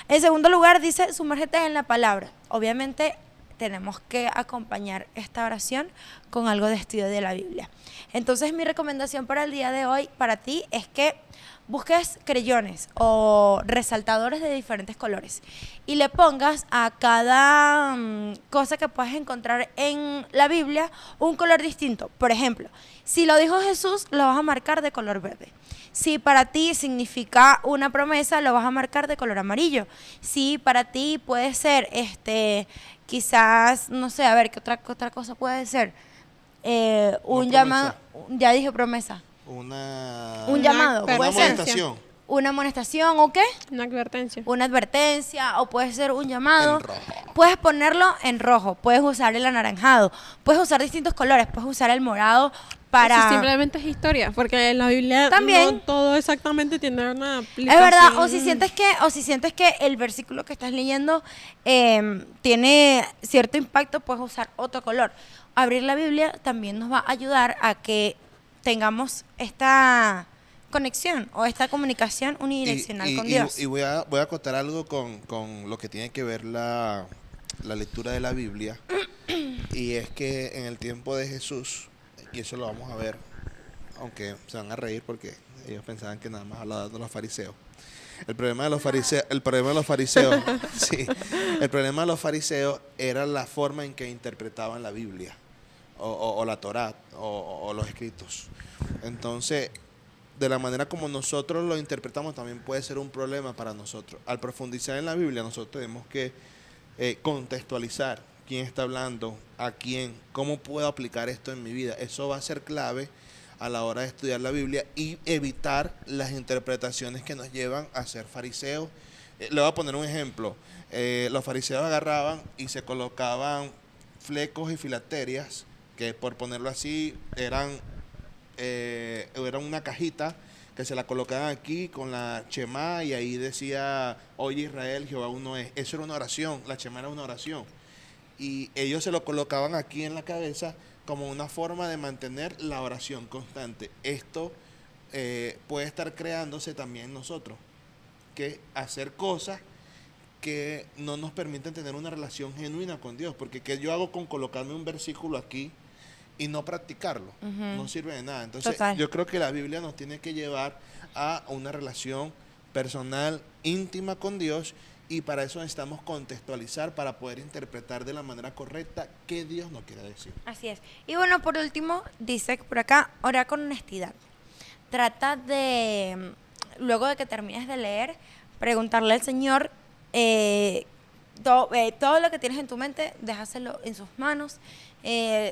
En segundo lugar, dice, sumérgete en la palabra. Obviamente tenemos que acompañar esta oración con algo de estudio de la Biblia. Entonces, mi recomendación para el día de hoy, para ti, es que busques creyones o resaltadores de diferentes colores y le pongas a cada cosa que puedas encontrar en la Biblia un color distinto. Por ejemplo, si lo dijo Jesús, lo vas a marcar de color verde. Si para ti significa una promesa, lo vas a marcar de color amarillo. Si para ti puede ser, quizás, no sé, a ver, ¿qué otra cosa puede ser? Un llamado, ya dije promesa. Un llamado, una puede ser amonestación. una amonestación o qué, Una advertencia. una advertencia o puede ser un llamado. En rojo. Puedes ponerlo en rojo, puedes usar el anaranjado, puedes usar distintos colores, puedes usar el morado para... Si simplemente es historia, porque en la Biblia También. no todo exactamente tiene una Es aplicación. verdad, o si sientes que el versículo que estás leyendo tiene cierto impacto, puedes usar otro color. Abrir la Biblia también nos va a ayudar a que tengamos esta conexión o esta comunicación unidireccional con Dios. Y voy a acotar algo con lo que tiene que ver la lectura de la Biblia. Y es que en el tiempo de Jesús, y eso lo vamos a ver, aunque se van a reír porque ellos pensaban que nada más hablaba de los fariseos. El problema de los fariseos, sí, el problema de los fariseos era la forma en que interpretaban la Biblia o la Torá o los escritos. Entonces, de la manera como nosotros lo interpretamos también puede ser un problema para nosotros. Al profundizar en la Biblia, nosotros tenemos que contextualizar quién está hablando, a quién, cómo puedo aplicar esto en mi vida. Eso va a ser clave a la hora de estudiar la Biblia y evitar las interpretaciones que nos llevan a ser fariseos. Le voy a poner un ejemplo. Los fariseos agarraban y se colocaban flecos y filacterias, que por ponerlo así eran una cajita que se la colocaban aquí con la Shema y ahí decía, oye Israel, Jehová uno es. Eso era una oración, la Shema era una oración. Y ellos se lo colocaban aquí en la cabeza como una forma de mantener la oración constante. Esto puede estar creándose también en nosotros, que hacer cosas que no nos permiten tener una relación genuina con Dios, porque ¿qué yo hago con colocarme un versículo aquí y no practicarlo? No sirve de nada. Entonces, Total. yo creo que la Biblia nos tiene que llevar a una relación personal, íntima con Dios Y para eso necesitamos contextualizar para poder interpretar de la manera correcta qué Dios nos quiere decir. Así es. Y bueno, por último, dice por acá, ora con honestidad. Trata de, luego de que termines de leer, preguntarle al Señor todo lo que tienes en tu mente, déjaselo en sus manos.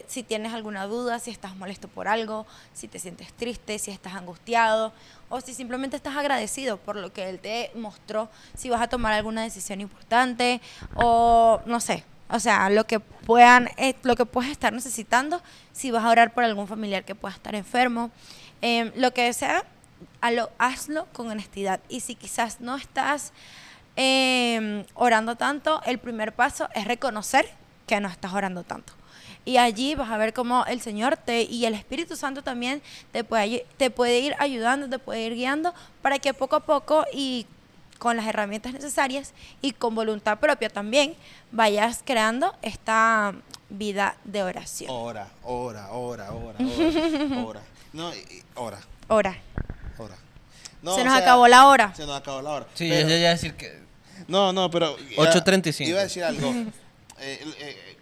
Si tienes alguna duda, si estás molesto por algo, si te sientes triste, si estás angustiado o si simplemente estás agradecido por lo que Él te mostró, si vas a tomar alguna decisión importante o no sé, o sea, lo que puedas estar necesitando, si vas a orar por algún familiar que pueda estar enfermo, lo que sea, hazlo con honestidad. Y si quizás no estás orando tanto, el primer paso es reconocer que no estás orando tanto. Y allí vas a ver cómo el Señor y el Espíritu Santo también te puede ir ayudando, te puede ir guiando para que poco a poco y con las herramientas necesarias y con voluntad propia también vayas creando esta vida de oración. Ora. No, ora. Ora. No, Se nos acabó la hora. Se nos acabó la hora. Sí, Pero- yo iba a decir que... No, pero... 8:35. Iba a decir algo.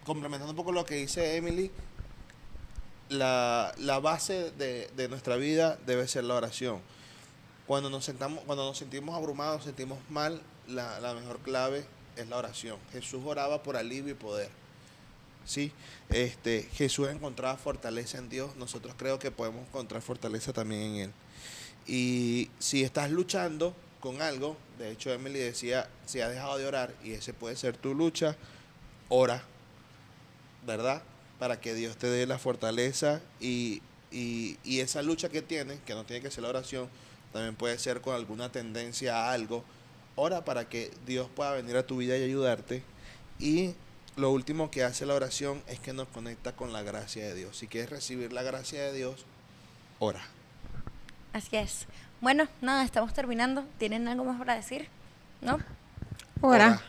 Complementando un poco lo que dice Emily, la base de nuestra vida debe ser la oración. Cuando nos sentimos abrumados, nos sentimos mal, la mejor clave es la oración. Jesús oraba por alivio y poder. ¿Sí? Jesús encontraba fortaleza en Dios. Nosotros creo que podemos encontrar fortaleza también en Él. Y si estás luchando con algo, de hecho Emily decía, si has dejado de orar y ese puede ser tu lucha, ora, ¿verdad? Para que Dios te dé la fortaleza y esa lucha que tienes, que no tiene que ser la oración, también puede ser con alguna tendencia a algo. Ora para que Dios pueda venir a tu vida y ayudarte. Y lo último que hace la oración es que nos conecta con la gracia de Dios. Si quieres recibir la gracia de Dios, ora. Así es. Bueno, nada, estamos terminando. ¿Tienen algo más para decir? ¿No? Ora.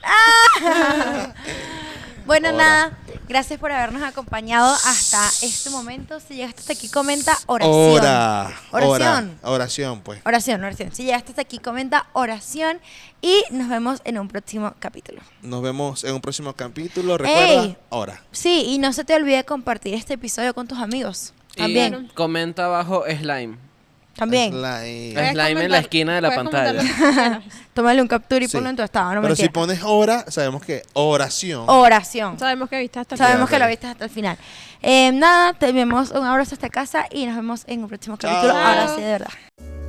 Bueno, Ora. nada, gracias por habernos acompañado hasta este momento. Si llegaste hasta aquí, comenta oración. Oración, pues. Oración. Si llegaste hasta aquí, comenta oración y nos vemos en un próximo capítulo. Nos vemos en un próximo capítulo. Recuerda, Ey. ora. Sí, y no se te olvide compartir este episodio con tus amigos. También. Y comenta abajo slime. También. Slime. Puedes Slime en la comentar- esquina de la puedes comentar pantalla. lo que quieras. Tómale un captura y Sí. ponlo en tu estado. No Pero si mentira. pones hora, sabemos que oración. Oración. Sabemos que viste hasta el Sabemos final. que lo viste hasta el final. Nada, te enviamos un abrazo hasta casa y nos vemos en un próximo capítulo. Chao. Ahora sí, de verdad.